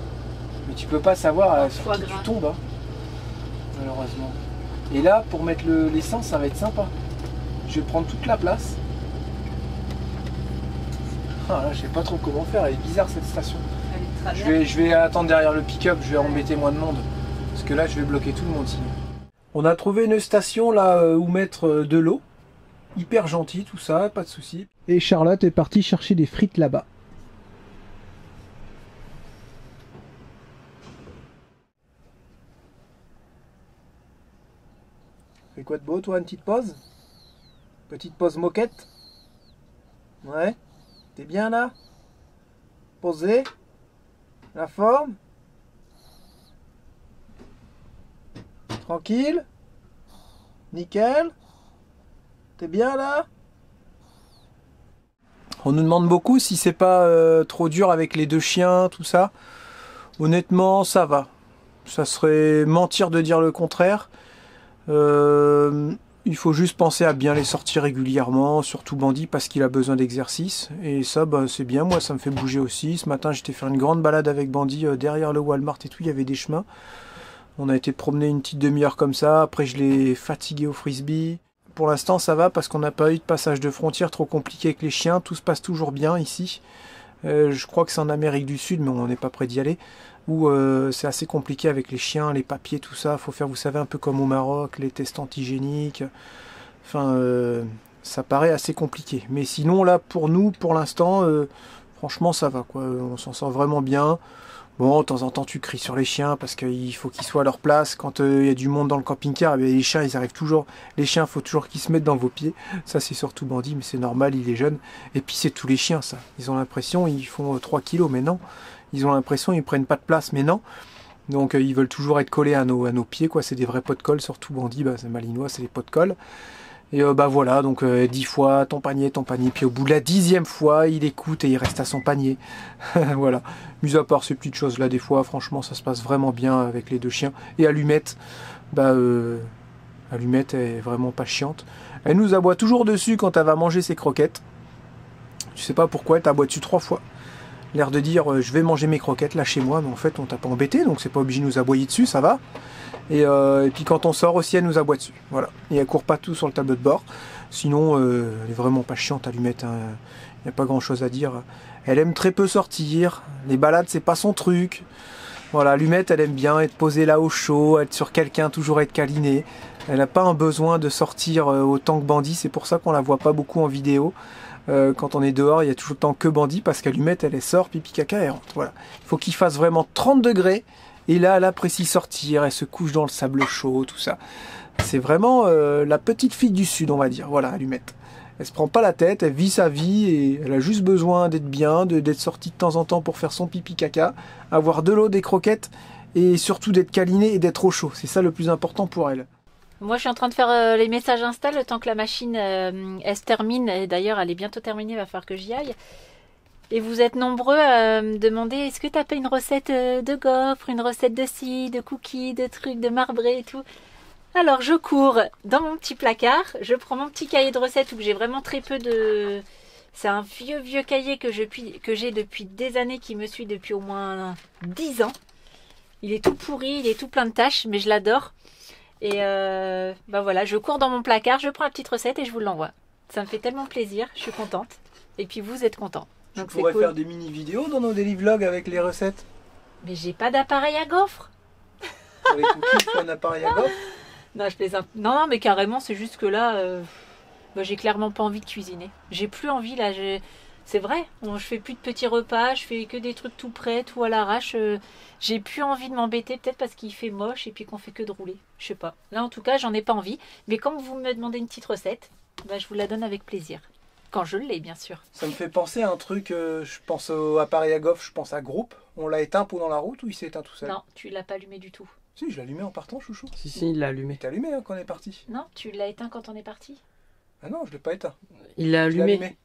Mais tu peux pas savoir sur Foie qui tu gras. tombes, hein, malheureusement. Et là, pour mettre l'essence, ça va être sympa. Je vais prendre toute la place. Ah là, je sais pas trop comment faire, elle est bizarre cette station. Elle est très bien. Je vais attendre derrière le pick-up, je vais embêter moins de monde. Parce que là, je vais bloquer tout le monde sinon. On a trouvé une station là où mettre de l'eau. Hyper gentil, tout ça, pas de souci. Et Charlotte est partie chercher des frites là-bas. Fais quoi de beau, toi, une petite pause? Petite pause moquette? Ouais. T'es bien là? Posé? La forme? Tranquille? Nickel? T'es bien là? On nous demande beaucoup si c'est pas trop dur avec les 2 chiens, tout ça. Honnêtement, ça va. Ça serait mentir de dire le contraire. Il faut juste penser à bien les sortir régulièrement, surtout Bandit parce qu'il a besoin d'exercice. Et ça, bah, c'est bien, moi ça me fait bouger aussi. Ce matin j'étais faire une grande balade avec Bandit derrière le Walmart et tout, il y avait des chemins. On a été promener une petite demi-heure comme ça, après je l'ai fatigué au frisbee. Pour l'instant ça va parce qu'on n'a pas eu de passage de frontière trop compliqué avec les chiens, tout se passe toujours bien ici. Je crois que c'est en Amérique du Sud, mais on n'est pas prêt d'y aller. Où c'est assez compliqué avec les chiens, les papiers, tout ça. Faut faire, vous savez, un peu comme au Maroc, les tests antigéniques. Enfin, ça paraît assez compliqué. Mais sinon, là, pour nous, pour l'instant, franchement, ça va, quoi. On s'en sort vraiment bien. Bon, de temps en temps, tu cries sur les chiens parce qu'il faut qu'ils soient à leur place. Quand il y a du monde dans le camping-car, les chiens, ils arrivent toujours. Les chiens, il faut toujours qu'ils se mettent dans vos pieds. Ça, c'est surtout Bandit, mais c'est normal, il est jeune. Et puis, c'est tous les chiens, ça. Ils ont l'impression, ils font 3 kilos, mais non. Ils ont l'impression ils prennent pas de place, mais non. Donc ils veulent toujours être collés à nos pieds, quoi. C'est des vrais pots de colle, surtout Bandit, bah, c'est malinois, c'est des pots de colle. Et bah voilà, donc 10 fois, ton panier. Puis au bout de la 10e fois, il écoute et il reste à son panier. Voilà. Mis à part ces petites choses-là, des fois, franchement, ça se passe vraiment bien avec les 2 chiens. Et Allumette, bah Allumette est vraiment pas chiante. Elle nous aboie toujours dessus quand elle va manger ses croquettes. Je sais pas pourquoi, elle t'aboie dessus 3 fois. L'air de dire je vais manger mes croquettes là chez moi, mais en fait on t'a pas embêté, donc c'est pas obligé de nous aboyer dessus, ça va. Et puis quand on sort aussi, elle nous aboie dessus. Voilà. Et elle court pas tout sur le tableau de bord. Sinon, elle est vraiment pas chiante, Allumette. Hein. Il n'y a pas grand chose à dire. Elle aime très peu sortir. Les balades, c'est pas son truc. Voilà, Allumette, elle aime bien être posée là au chaud, être sur quelqu'un, toujours être câlinée. Elle n'a pas un besoin de sortir autant que Bandit. C'est pour ça qu'on la voit pas beaucoup en vidéo. Quand on est dehors, il y a toujours le temps que Bandit parce qu'Allumette, elle sort, pipi caca, elle rentre. Voilà. Il faut qu'il fasse vraiment 30 degrés. Et là, elle apprécie sortir, elle se couche dans le sable chaud, tout ça. C'est vraiment la petite fille du Sud, on va dire. Voilà, Allumette. Elle se prend pas la tête, elle vit sa vie et elle a juste besoin d'être bien, d'être sortie de temps en temps pour faire son pipi caca, avoir de l'eau, des croquettes et surtout d'être câlinée et d'être au chaud. C'est ça le plus important pour elle. Moi, je suis en train de faire les messages Insta le temps que la machine elle se termine. Et d'ailleurs, elle est bientôt terminée, il va falloir que j'y aille. Et vous êtes nombreux à me demander est-ce que tu n'as pas une recette de gaufres, une recette de scie, de cookies, de trucs, de marbré et tout. Alors, je cours dans mon petit placard, je prends mon petit cahier de recettes où j'ai vraiment très peu de... C'est un vieux cahier que j'ai depuis des années, qui me suit depuis au moins 10 ans. Il est tout pourri, il est tout plein de taches, mais je l'adore. Et bah voilà, je cours dans mon placard, je prends la petite recette et je vous l'envoie. Ça me fait tellement plaisir, je suis contente. Et puis vous êtes contents. Donc tu pourrais faire des mini-vidéos dans nos daily vlogs avec les recettes. Mais j'ai pas d'appareil à gaufres. Pour les cookies, il faut un appareil à gaufres. Non, je plaisante. Non, mais carrément, c'est juste que là, bah, j'ai clairement pas envie de cuisiner. J'ai plus envie là. C'est vrai, je fais plus de petits repas, je fais que des trucs tout prêts, tout à l'arrache. J'ai plus envie de m'embêter, peut-être parce qu'il fait moche et puis qu'on fait que de rouler. Je sais pas. Là, en tout cas, j'en ai pas envie. Mais quand vous me demandez une petite recette, bah, je vous la donne avec plaisir. Quand je l'ai, bien sûr. Ça me fait penser à un truc, je pense au appareil à gaufres, je pense à Groupe. On l'a éteint pendant la route ou il s'est éteint tout seul? Non, tu l'as pas allumé du tout. Si, je l'ai allumé en partant, chouchou. Si, il l'a allumé. T'as allumé hein, quand on est parti? Non, tu l'as éteint quand on est parti. Ah non, je l'ai pas éteint. Il l'a Je l'ai allumé.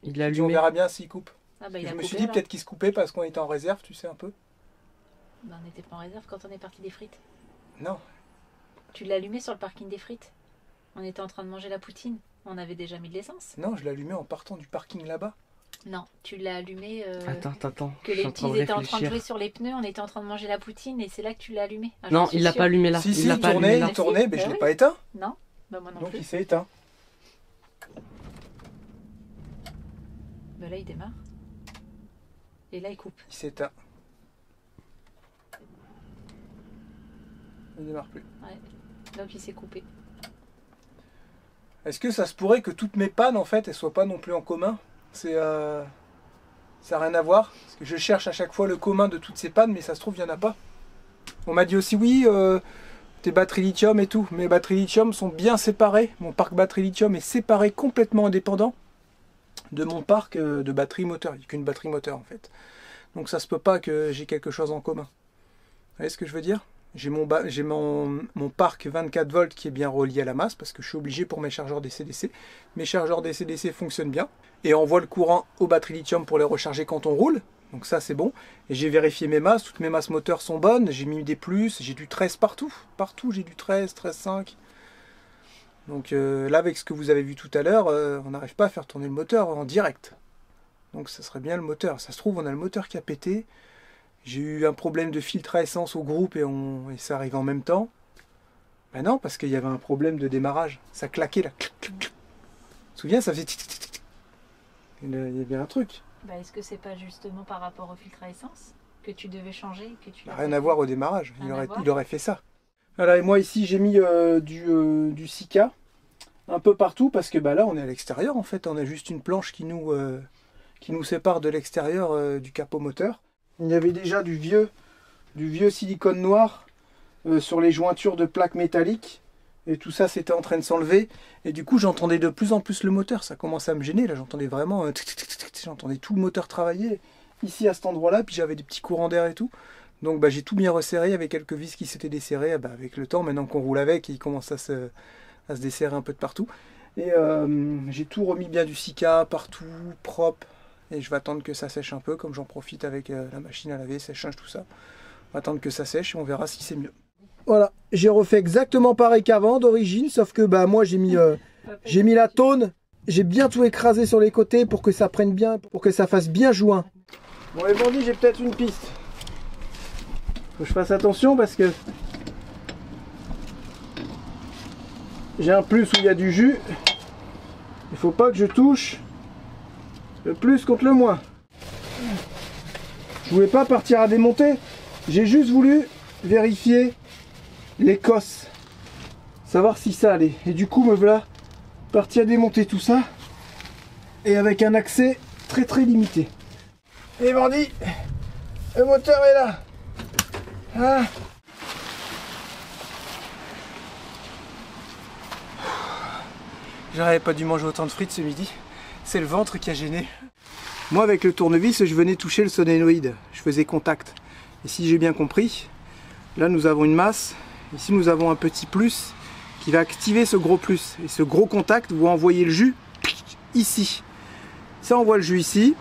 Il l'a On allumé. verra bien s'il coupe. Ah bah, il Je a me coupé, suis dit alors. peut-être qu'il se coupait parce qu'on était en réserve, tu sais un peu. Bah, on n'était pas en réserve quand on est parti des frites. Non. Tu l'as allumé sur le parking des frites. On était en train de manger la poutine. On avait déjà mis de l'essence. Non, je l'ai allumé en partant du parking là-bas. Non, tu l'as allumé. Attends. Que je suis les en petits train de étaient en train de réfléchir. jouer sur les pneus, on était en train de manger la poutine et c'est là que tu l'as allumé. Ah, Non, j'en suis il l'a sûre. pas allumé là. Si, il l'a pas allumé tournait, là. il tournait, mais Bah je l'ai oui. pas éteint. Non, bah moi non Donc plus. il s'est éteint. Bah là il démarre. Et là il coupe. Il s'est éteint. Il ne démarre plus. Donc il s'est coupé. Est-ce que ça se pourrait que toutes mes pannes en fait elles soient pas non plus en commun? C'est ça n'a rien à voir parce que je cherche à chaque fois le commun de toutes ces pannes mais ça se trouve il y en a pas. On m'a dit aussi oui tes batteries lithium et tout. Mes batteries lithium sont bien séparées. Mon parc batterie lithium est séparé, complètement indépendant de mon parc de batterie moteur. Il n'y a qu'une batterie moteur en fait. Donc ça se peut pas que j'ai quelque chose en commun. Vous voyez ce que je veux dire? J'ai mon parc 24 volts qui est bien relié à la masse parce que je suis obligé pour mes chargeurs DC-DC. Mes chargeurs DC-DC fonctionnent bien et envoient le courant aux batteries lithium pour les recharger quand on roule. Donc ça c'est bon. Et j'ai vérifié mes masses, toutes mes masses moteurs sont bonnes. J'ai mis des plus, j'ai du 13 partout. Partout j'ai du 13, 13,5. Donc là avec ce que vous avez vu tout à l'heure, on n'arrive pas à faire tourner le moteur en direct. Donc ça serait bien le moteur. Ça se trouve on a le moteur qui a pété. J'ai eu un problème de filtre à essence au groupe et ça arrive en même temps. Ben non, parce qu'il y avait un problème de démarrage. Ça claquait là. Tu te souviens, ça faisait... Il y avait un truc. Bah, est-ce que c'est pas justement par rapport au filtre à essence que tu devais changer que tu Rien à voir au démarrage. Rien Il aurait fait ça. Voilà, et moi ici j'ai mis du Sika un peu partout parce que bah, là on est à l'extérieur en fait. On a juste une planche qui nous sépare de l'extérieur du capot moteur. Il y avait déjà du vieux silicone noir sur les jointures de plaques métalliques. Et tout ça c'était en train de s'enlever. Et du coup j'entendais de plus en plus le moteur. Ça commençait à me gêner. Là j'entendais vraiment... j'entendais tout le moteur travailler ici à cet endroit-là. Puis j'avais des petits courants d'air et tout. Donc bah, j'ai tout bien resserré avec quelques vis qui s'étaient desserrées. Bah, avec le temps, maintenant qu'on roule avec, il commence à se desserrer un peu de partout. Et j'ai tout remis bien du Sika partout, propre. Et je vais attendre que ça sèche un peu, comme j'en profite avec la machine à laver, sèche-linge, tout ça. On va attendre que ça sèche et on verra si c'est mieux. Voilà, j'ai refait exactement pareil qu'avant d'origine, sauf que bah moi j'ai mis la tône, j'ai bien tout écrasé sur les côtés pour que ça prenne bien, pour que ça fasse bien joint. Bon les bandits, j'ai peut-être une piste. Faut que je fasse attention parce que j'ai un plus où il y a du jus. Il faut pas que je touche le plus contre le moins. Je voulais pas partir à démonter. J'ai juste voulu vérifier les cosses. Savoir si ça allait. Et du coup me voilà parti à démonter tout ça. Et avec un accès très très limité. Et bandit, le moteur est là. Ah. J'aurais pas dû manger autant de frites ce midi. C'est le ventre qui a gêné. Moi avec le tournevis, je venais toucher le solénoïde. Je faisais contact. Et si j'ai bien compris, là nous avons une masse. Ici nous avons un petit plus qui va activer ce gros plus. Et ce gros contact va envoyer le jus ici. Ça envoie le jus ici.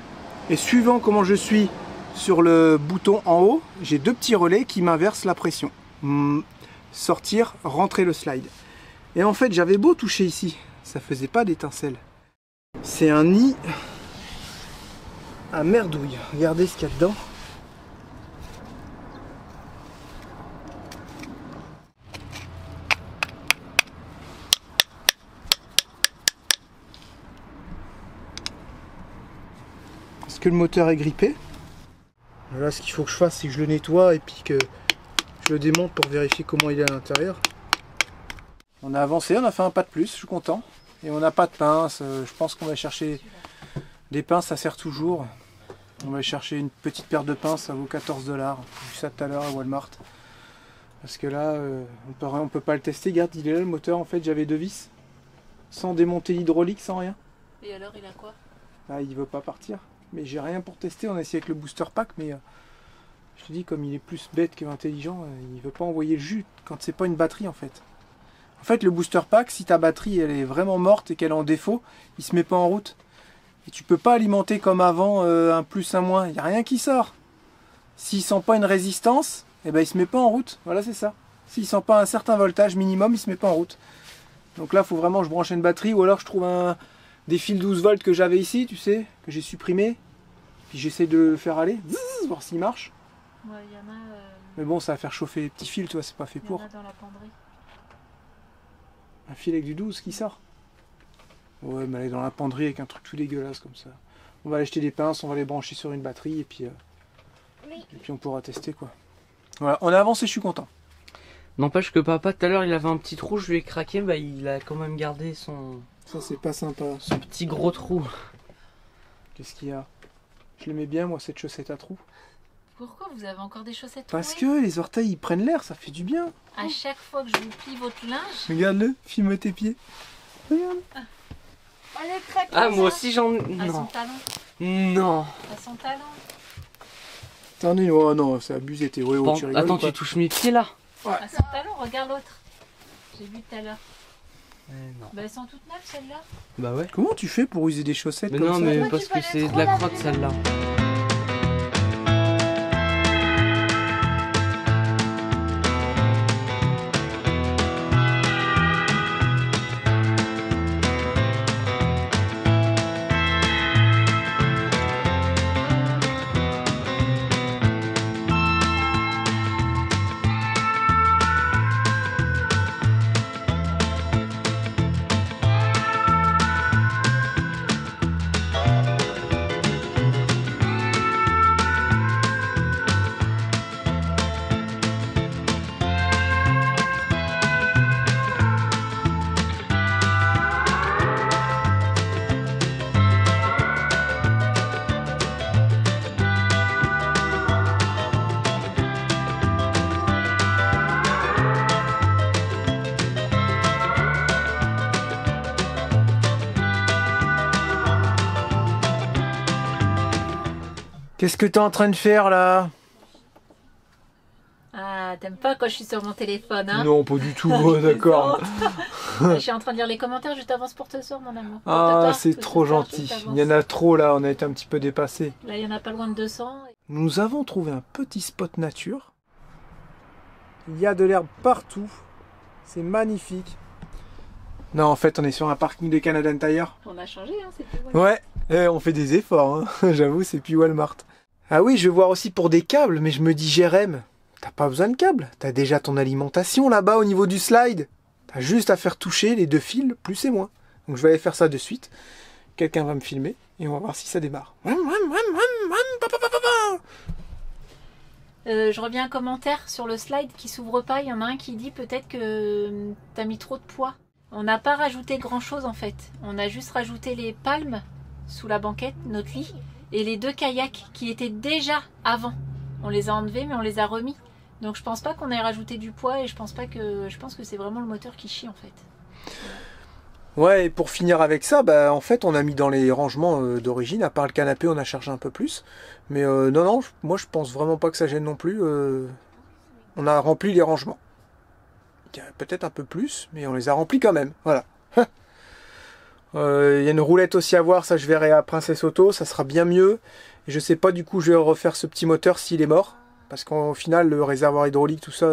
Et suivant comment je suis sur le bouton en haut, j'ai deux petits relais qui m'inversent la pression. Sortir, rentrer le slide. Et en fait j'avais beau toucher ici, ça faisait pas d'étincelle. C'est un nid à merdouille. Regardez ce qu'il y a dedans. Est-ce que le moteur est grippé? Là, ce qu'il faut que je fasse, c'est que je le nettoie et puis que je le démonte pour vérifier comment il est à l'intérieur. On a avancé, on a fait un pas de plus, je suis content. Et on n'a pas de pince. Je pense qu'on va chercher des pinces, ça sert toujours. On va chercher une petite paire de pinces, ça vaut 14 $. J'ai vu ça tout à l'heure à Walmart. Parce que là, on peut pas le tester. Regarde, il est là le moteur. En fait, j'avais deux vis. Sans démonter l'hydraulique, sans rien. Et alors, il a quoi? Ah, il veut pas partir. Mais j'ai rien pour tester. On a essayé avec le booster pack, mais je te dis, comme il est plus bête qu'intelligent, il veut pas envoyer le jus quand c'est pas une batterie en fait. En fait, le booster pack, si ta batterie elle est vraiment morte et qu'elle est en défaut, il se met pas en route. Et tu peux pas alimenter comme avant un plus, un moins. Il n'y a rien qui sort. S'il sent pas une résistance, eh ben, il se met pas en route. Voilà, c'est ça. S'il sent pas un certain voltage minimum, il se met pas en route. Donc là, il faut vraiment que je branche une batterie ou alors je trouve des fils 12 volts que j'avais ici, tu sais, que j'ai supprimé. Puis j'essaie de le faire aller, voir s'il marche. Ouais, y en a, mais bon, ça va faire chauffer les petits fils, toi, c'est pas fait pour. y en a dans la penderie. Un fil avec du 12 qui sort. Ouais, mais elle est dans la penderie avec un truc tout dégueulasse comme ça. On va aller acheter des pinces, on va les brancher sur une batterie et puis on pourra tester quoi. Voilà, on a avancé, je suis content. N'empêche que papa, tout à l'heure, il avait un petit trou, je lui ai craqué, bah il a quand même gardé son Ça, c'est pas sympa. petit gros trou. Qu'est-ce qu'il y a? Je l'aimais bien, moi, cette chaussette à trous. Pourquoi vous avez encore des chaussettes Parce trouées que les orteils, ils prennent l'air, ça fait du bien. À chaque fois que je vous plie votre linge, Regarde-le, filme tes pieds. Regarde. On les craque. Ah, moi aussi j'en. à son Non. talon, Non. à son talon. Attendez, oh non, c'est abusé, t'es ouais, Bon, tu rigoles attends, ou pas? tu touches mes pieds là. À son talon, regarde l'autre. J'ai vu tout à l'heure. Non. Bah, elles sont toutes neuves celles-là. Bah ouais. Comment tu fais pour user des chaussettes Mais comme non, ça mais Moi, parce tu que peux c'est les de la trop crotte laver. celle-là. Qu'est-ce que t'es en train de faire là? Ah, t'aimes pas quand je suis sur mon téléphone, hein? Non, pas du tout, ouais, d'accord. Je suis en train de lire les commentaires, je t'avance pour ce soir, mon amour. Pour Ah, ce soir, c'est tout trop ce soir, gentil. je t'avance. Il y en a trop là, on a été un petit peu dépassé. Là, il y en a pas loin de 200. Nous avons trouvé un petit spot nature. Il y a de l'herbe partout. C'est magnifique. Non, en fait, on est sur un parking de Canadian Tire. On a changé, hein, c'est plus Ouais, on fait des efforts, hein. J'avoue, c'est plus Walmart. Ah oui, je vais voir aussi pour des câbles, mais je me dis, Jérém, t'as pas besoin de câbles. T'as déjà ton alimentation là-bas au niveau du slide. T'as juste à faire toucher les deux fils, plus et moins. Donc je vais aller faire ça de suite. Quelqu'un va me filmer et on va voir si ça démarre. Je reviens à un commentaire sur le slide qui s'ouvre pas. Il y en a un qui dit peut-être que t'as mis trop de poids. On n'a pas rajouté grand chose en fait. On a juste rajouté les palmes sous la banquette, notre lit, et les deux kayaks qui étaient déjà avant. On les a enlevés mais on les a remis. Donc je pense pas qu'on ait rajouté du poids et je pense que c'est vraiment le moteur qui chie en fait. Ouais, et pour finir avec ça, bah, en fait, on a mis dans les rangements d'origine, à part le canapé, on a chargé un peu plus. Mais non, moi je pense vraiment pas que ça gêne non plus. On a rempli les rangements. Il y a peut-être un peu plus, mais on les a remplis quand même. Voilà. Il y a une roulette aussi à voir, ça je verrai à Princesse Auto, ça sera bien mieux. Et je sais pas du coup, je vais refaire ce petit moteur s'il est mort. Parce qu'au final, le réservoir hydraulique, tout ça...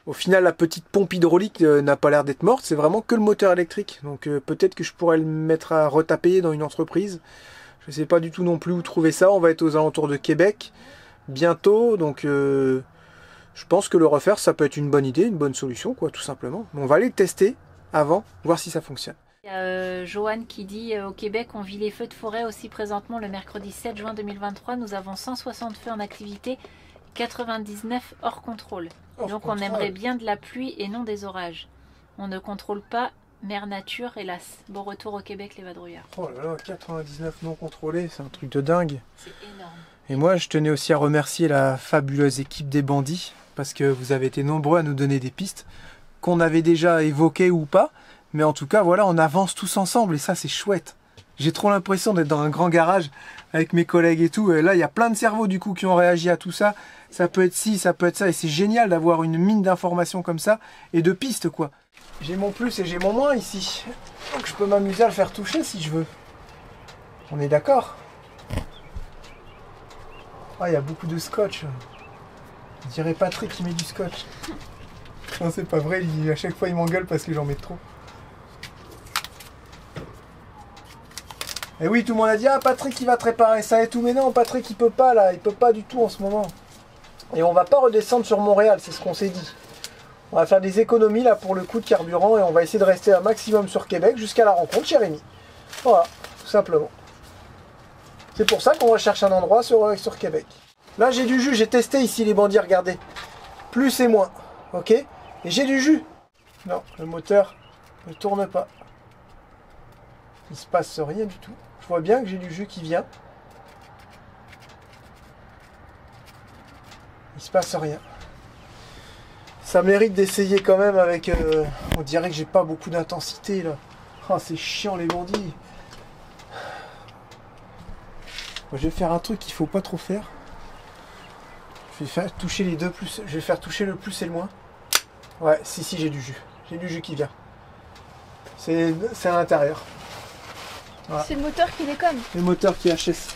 Au final, la petite pompe hydraulique n'a pas l'air d'être morte, c'est vraiment que le moteur électrique. Donc peut-être que je pourrais le mettre à retaper dans une entreprise. Je ne sais pas du tout non plus où trouver ça. On va être aux alentours de Québec bientôt. Donc je pense que le refaire, ça peut être une bonne idée, une bonne solution, quoi, tout simplement. Mais on va aller le tester avant, voir si ça fonctionne. Il y a Joanne qui dit au Québec, on vit les feux de forêt aussi présentement le mercredi 7 juin 2023. Nous avons 160 feux en activité, 99 hors contrôle. Donc on aimerait bien de la pluie et non des orages. On ne contrôle pas Mère Nature, hélas. Bon retour au Québec les vadrouilleurs. Oh là là, 99 non contrôlés, c'est un truc de dingue. C'est énorme. Et moi, je tenais aussi à remercier la fabuleuse équipe des bandits, parce que vous avez été nombreux à nous donner des pistes qu'on avait déjà évoquées ou pas. Mais en tout cas, voilà, on avance tous ensemble et ça, c'est chouette. J'ai trop l'impression d'être dans un grand garage avec mes collègues et tout. Et là, il y a plein de cerveaux du coup qui ont réagi à tout ça. Ça peut être ci, ça peut être ça. Et c'est génial d'avoir une mine d'informations comme ça et de pistes, quoi. J'ai mon plus et j'ai mon moins ici. Donc je peux m'amuser à le faire toucher si je veux. On est d'accord? Ah, il y a beaucoup de scotch. Je dirais Patrick qui met du scotch. Non, c'est pas vrai. À chaque fois, il m'engueule parce que j'en mets trop. Et oui, tout le monde a dit, ah, Patrick, il va te réparer ça et tout. Mais non, Patrick, il peut pas, là. Il peut pas du tout en ce moment. Et on va pas redescendre sur Montréal, c'est ce qu'on s'est dit. On va faire des économies, là, pour le coût de carburant. Et on va essayer de rester un maximum sur Québec jusqu'à la rencontre chez Rémi. Voilà, tout simplement. C'est pour ça qu'on recherche un endroit sur Québec. Là, j'ai du jus. J'ai testé ici les bandits, regardez. Plus et moins. Ok? Et j'ai du jus. Non, le moteur ne tourne pas. Il se passe rien du tout. Je vois bien que j'ai du jus qui vient. Il se passe rien. Ça mérite d'essayer quand même avec... on dirait que j'ai pas beaucoup d'intensité là. Oh, c'est chiant les bandits. Moi, je vais faire un truc qu'il faut pas trop faire. Je vais faire toucher les deux plus. Je vais faire toucher le plus et le moins. Ouais, si, j'ai du jus. J'ai du jus qui vient. C'est à l'intérieur. Voilà. C'est le moteur qui déconne. Le moteur qui HS.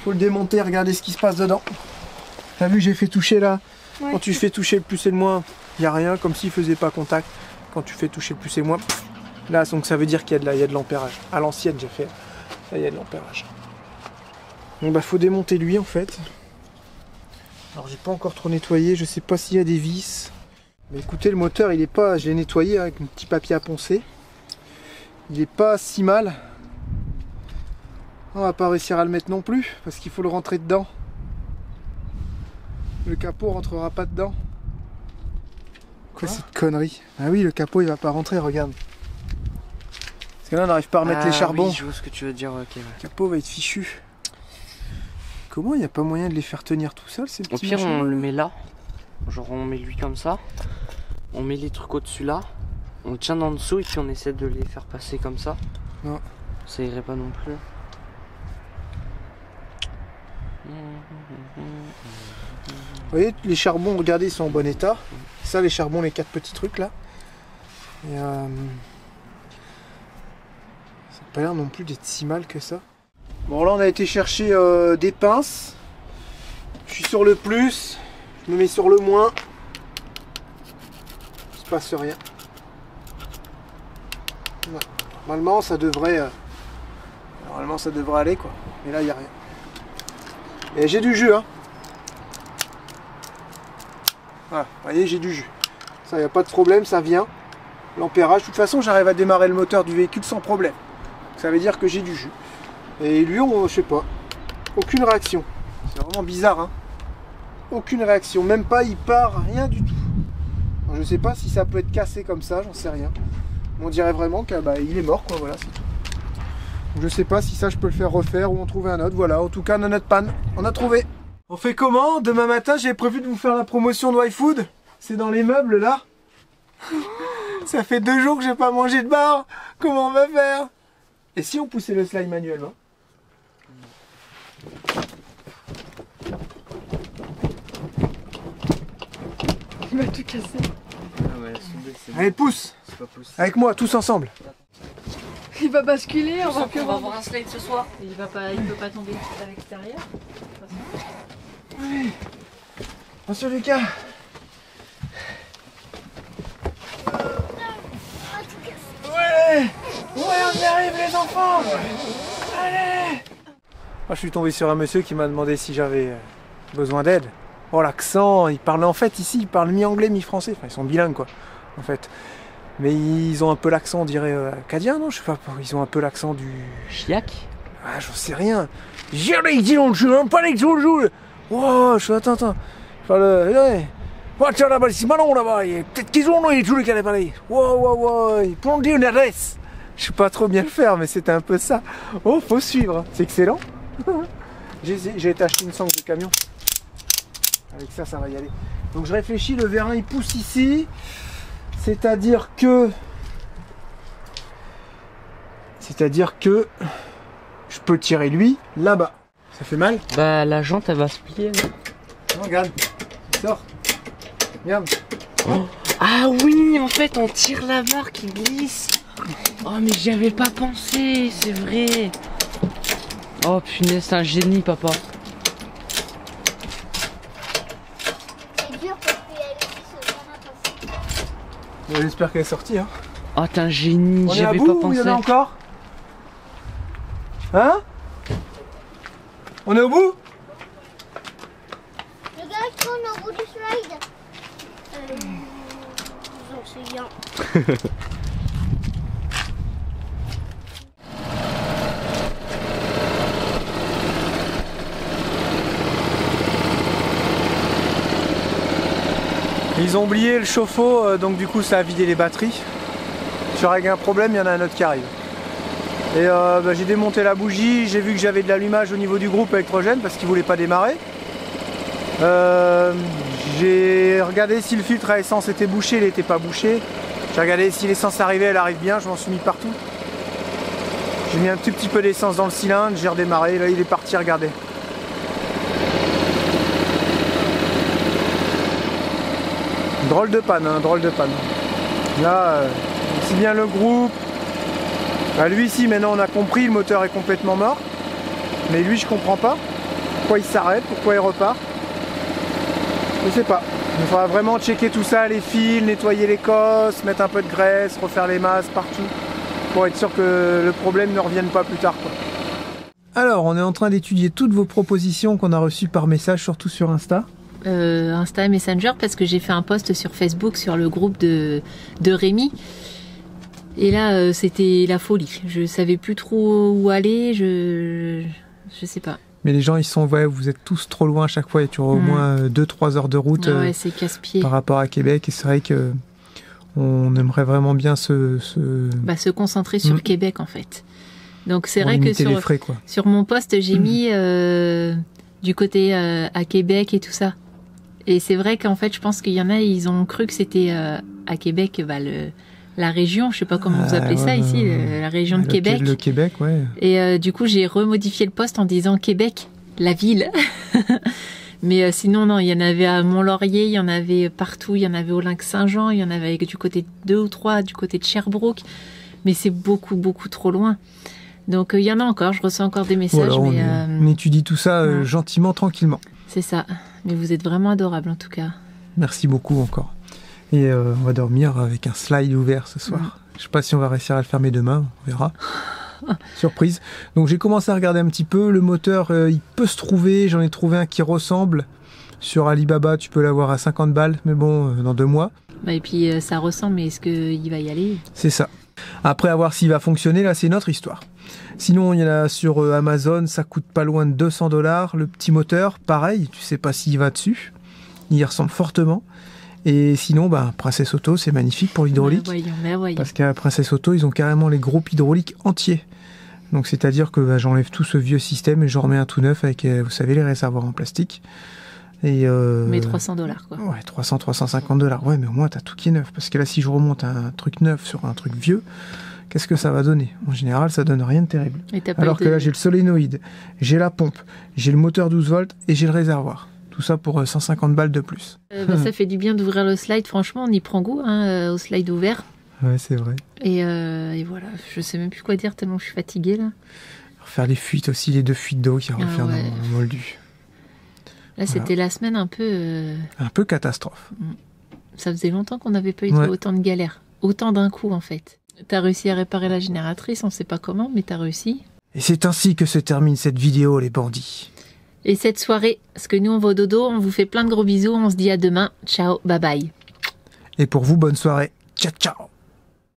Faut le démonter, regardez ce qui se passe dedans. T'as vu, j'ai fait toucher là. Ouais. Quand tu fais toucher le plus et le moins, il n'y a rien, comme s'il faisait pas contact. Quand tu fais toucher le plus et le moins, pff, là, donc ça veut dire qu'il y a de l'ampérage. À l'ancienne, j'ai fait. Là, il y a de l'ampérage. Donc bah faut démonter lui en fait. Alors j'ai pas encore trop nettoyé, je sais pas s'il y a des vis. Mais écoutez, le moteur il est pas, je l'ai nettoyé avec un petit papier à poncer. Il est pas si mal. On va pas réussir à le mettre non plus parce qu'il faut le rentrer dedans. Le capot rentrera pas dedans. Quoi cette connerie? Ah oui, le capot il va pas rentrer, regarde. Parce que là on n'arrive pas à remettre les charbons. Oui, je vois ce que tu veux dire, ok. Ouais. Le capot va être fichu. Comment il n'y a pas moyen de les faire tenir tout seul ces petits Au pire, machins on le met là. Genre, on met lui comme ça. On met les trucs au-dessus là. On le tient en dessous et puis on essaie de les faire passer comme ça. Non. Ça irait pas non plus. Vous voyez, les charbons, regardez, ils sont en bon état. Ça, les charbons, les 4 petits trucs là. Et ça n'a pas l'air non plus d'être si mal que ça. Bon, là, on a été chercher des pinces. Je suis sur le plus. Je me mets sur le moins. Il se passe rien. Ouais. Normalement, ça devrait aller quoi. Mais là, il n'y a rien. Et j'ai du jus, hein. Voilà, vous voyez, j'ai du jus. Ça, il n'y a pas de problème, ça vient. L'ampérage, de toute façon, j'arrive à démarrer le moteur du véhicule sans problème. Ça veut dire que j'ai du jus. Et lui, je sais pas. Aucune réaction. C'est vraiment bizarre, hein. Aucune réaction. Même pas, il part, rien du tout. Alors, je sais pas si ça peut être cassé comme ça, j'en sais rien. On dirait vraiment qu'il est mort, quoi, voilà, c'est tout. Donc, je sais pas si ça, je peux le faire refaire ou en trouver un autre. Voilà, en tout cas, notre panne, on a trouvé. On fait comment? Demain matin, j'ai prévu de vous faire la promotion de iFood. C'est dans les meubles, là. Ça fait 2 jours que j'ai pas mangé de bar. Comment on va faire? Et si on poussait le slide manuellement? Il va tout casser. Ah ouais, Allez, pousse! c'est pas possible. Avec moi, tous ensemble. Il va basculer, on va On va avoir un slide ce soir. Il peut pas tomber à l'extérieur. Allez. Attention, Lucas. Ouais! Ouais, on y arrive, les enfants! Allez! Moi, je suis tombé sur un monsieur qui m'a demandé si j'avais besoin d'aide. Oh, l'accent, il parle en fait ici, il parle mi-anglais, mi-français. Enfin, ils sont bilingues, quoi, en fait. Mais ils ont un peu l'accent, on dirait, acadien, non? Je sais pas, ils ont un peu l'accent du... Chiac? Ah, j'en sais rien. Oh, attends. Peut-être qu'ils ont les trucs à la parler. Wow. Pour dire une adresse. Je sais pas trop bien le faire, mais c'était un peu ça. Oh, faut suivre. C'est excellent. J'ai été acheter une sangle de camion. Avec ça, ça va y aller. Donc je réfléchis, le vérin il pousse ici. C'est-à-dire que je peux tirer lui là-bas. Ça fait mal? Bah, la jante, elle va se plier. Là. Non, regarde, il sort. Regarde. Ah oui, en fait, on tire la barre qui glisse. Oh, mais j'y avais pas pensé, c'est vrai. Oh, punaise, c'est un génie, papa. C'est dur parce qu'il y a aussi ce vérin passé. J'espère qu'elle est sortie. Hein. Oh, t'es un génie, On est j'y à avais bout pas ou il y pensé. en a encore? Hein? On est au bout? Regarde qu'on est au bout du slide. C'est bien. Ils ont oublié le chauffe-eau, donc du coup ça a vidé les batteries. Sur un problème, il y en a un autre qui arrive. Et j'ai démonté la bougie, j'ai vu que j'avais de l'allumage au niveau du groupe électrogène parce qu'il ne voulait pas démarrer. J'ai regardé si le filtre à essence était bouché, il n'était pas bouché. J'ai regardé si l'essence arrivait, elle arrive bien, je m'en suis mis partout. J'ai mis un tout petit peu d'essence dans le cylindre, j'ai redémarré, là il est parti, regardez. Drôle de panne, hein, drôle de panne. Là, aussi bien le groupe, bah lui ici maintenant on a compris, le moteur est complètement mort. Mais lui je comprends pas. Pourquoi il s'arrête, pourquoi il repart. Je sais pas. Il faudra vraiment checker tout ça, les fils, nettoyer les cosses, mettre un peu de graisse, refaire les masses partout. Pour être sûr que le problème ne revienne pas plus tard, quoi. Alors, on est en train d'étudier toutes vos propositions qu'on a reçues par message, surtout sur Insta. Insta et Messenger, parce que j'ai fait un post sur Facebook sur le groupe de Rémi. Et là, c'était la folie. Je savais plus trop où aller, je sais pas. Mais les gens, ils sont, ouais, vous êtes tous trop loin à chaque fois. Il y a toujours au moins 2-3 heures de route ouais, c'est casse-pied par rapport à Québec. Et c'est vrai que on aimerait vraiment bien se concentrer sur Québec, en fait. Donc c'est vrai que les frais, quoi. sur mon post, j'ai mis du côté à Québec et tout ça. Et c'est vrai qu'en fait, je pense qu'il y en a, ils ont cru que c'était à Québec, la région, je sais pas comment vous appelez ça ici, la région de Québec. Le Québec, ouais. Et du coup, j'ai remodifié le post en disant Québec, la ville. Mais sinon, non, il y en avait à Mont-Laurier, il y en avait partout, il y en avait au Lac-Saint-Jean, il y en avait du côté de 2 ou 3, du côté de Sherbrooke. Mais c'est beaucoup, beaucoup trop loin. Donc il y en a encore, je reçois encore des messages. Voilà, on étudie tout ça gentiment, tranquillement. C'est ça. Mais vous êtes vraiment adorable en tout cas. Merci beaucoup encore. Et on va dormir avec un slide ouvert ce soir. Je sais pas si on va réussir à le fermer demain, on verra. Surprise. Donc j'ai commencé à regarder un petit peu. Le moteur, il peut se trouver. J'en ai trouvé un qui ressemble. Sur Alibaba, tu peux l'avoir à 50 balles, mais bon, dans 2 mois. Bah et puis ça ressemble, mais est-ce qu'il va y aller? C'est ça. Après, à voir s'il va fonctionner, là, c'est notre histoire. Sinon, il y en a sur Amazon, ça coûte pas loin de 200 $. Le petit moteur, pareil, tu sais pas s'il va dessus. Il y ressemble fortement. Et sinon, bah, Princess Auto, c'est magnifique pour l'hydraulique. Voyons. Parce qu'à Princess Auto, ils ont carrément les groupes hydrauliques entiers. Donc, c'est-à-dire que bah, j'enlève tout ce vieux système et j'en remets un tout neuf avec, vous savez, les réservoirs en plastique. Et mais 300 $, quoi. Ouais, 350 $. Ouais, mais au moins, t'as tout qui est neuf. Parce que là, si je remonte un truc neuf sur un truc vieux, qu'est-ce que ça va donner? En général, ça donne rien de terrible. Alors que là, j'ai le solénoïde, j'ai la pompe, j'ai le moteur 12 volts et j'ai le réservoir. Tout ça pour 150 balles de plus. Ça fait du bien d'ouvrir le slide. Franchement, on y prend goût au slide ouvert. Ouais, c'est vrai. Et voilà, je sais même plus quoi dire tellement je suis fatiguée là. Refaire les fuites aussi, les 2 fuites d'eau qu'il y a à refaire dans le moldu. Là, c'était la semaine un peu... Un peu catastrophe. Ça faisait longtemps qu'on n'avait pas eu autant de galères. Autant d'un coup, en fait. T'as réussi à réparer la génératrice, on sait pas comment, mais t'as réussi. Et c'est ainsi que se termine cette vidéo, les bandits. Et cette soirée, parce que nous, on va au dodo, on vous fait plein de gros bisous, on se dit à demain. Ciao, bye bye. Et pour vous, bonne soirée. Ciao, ciao.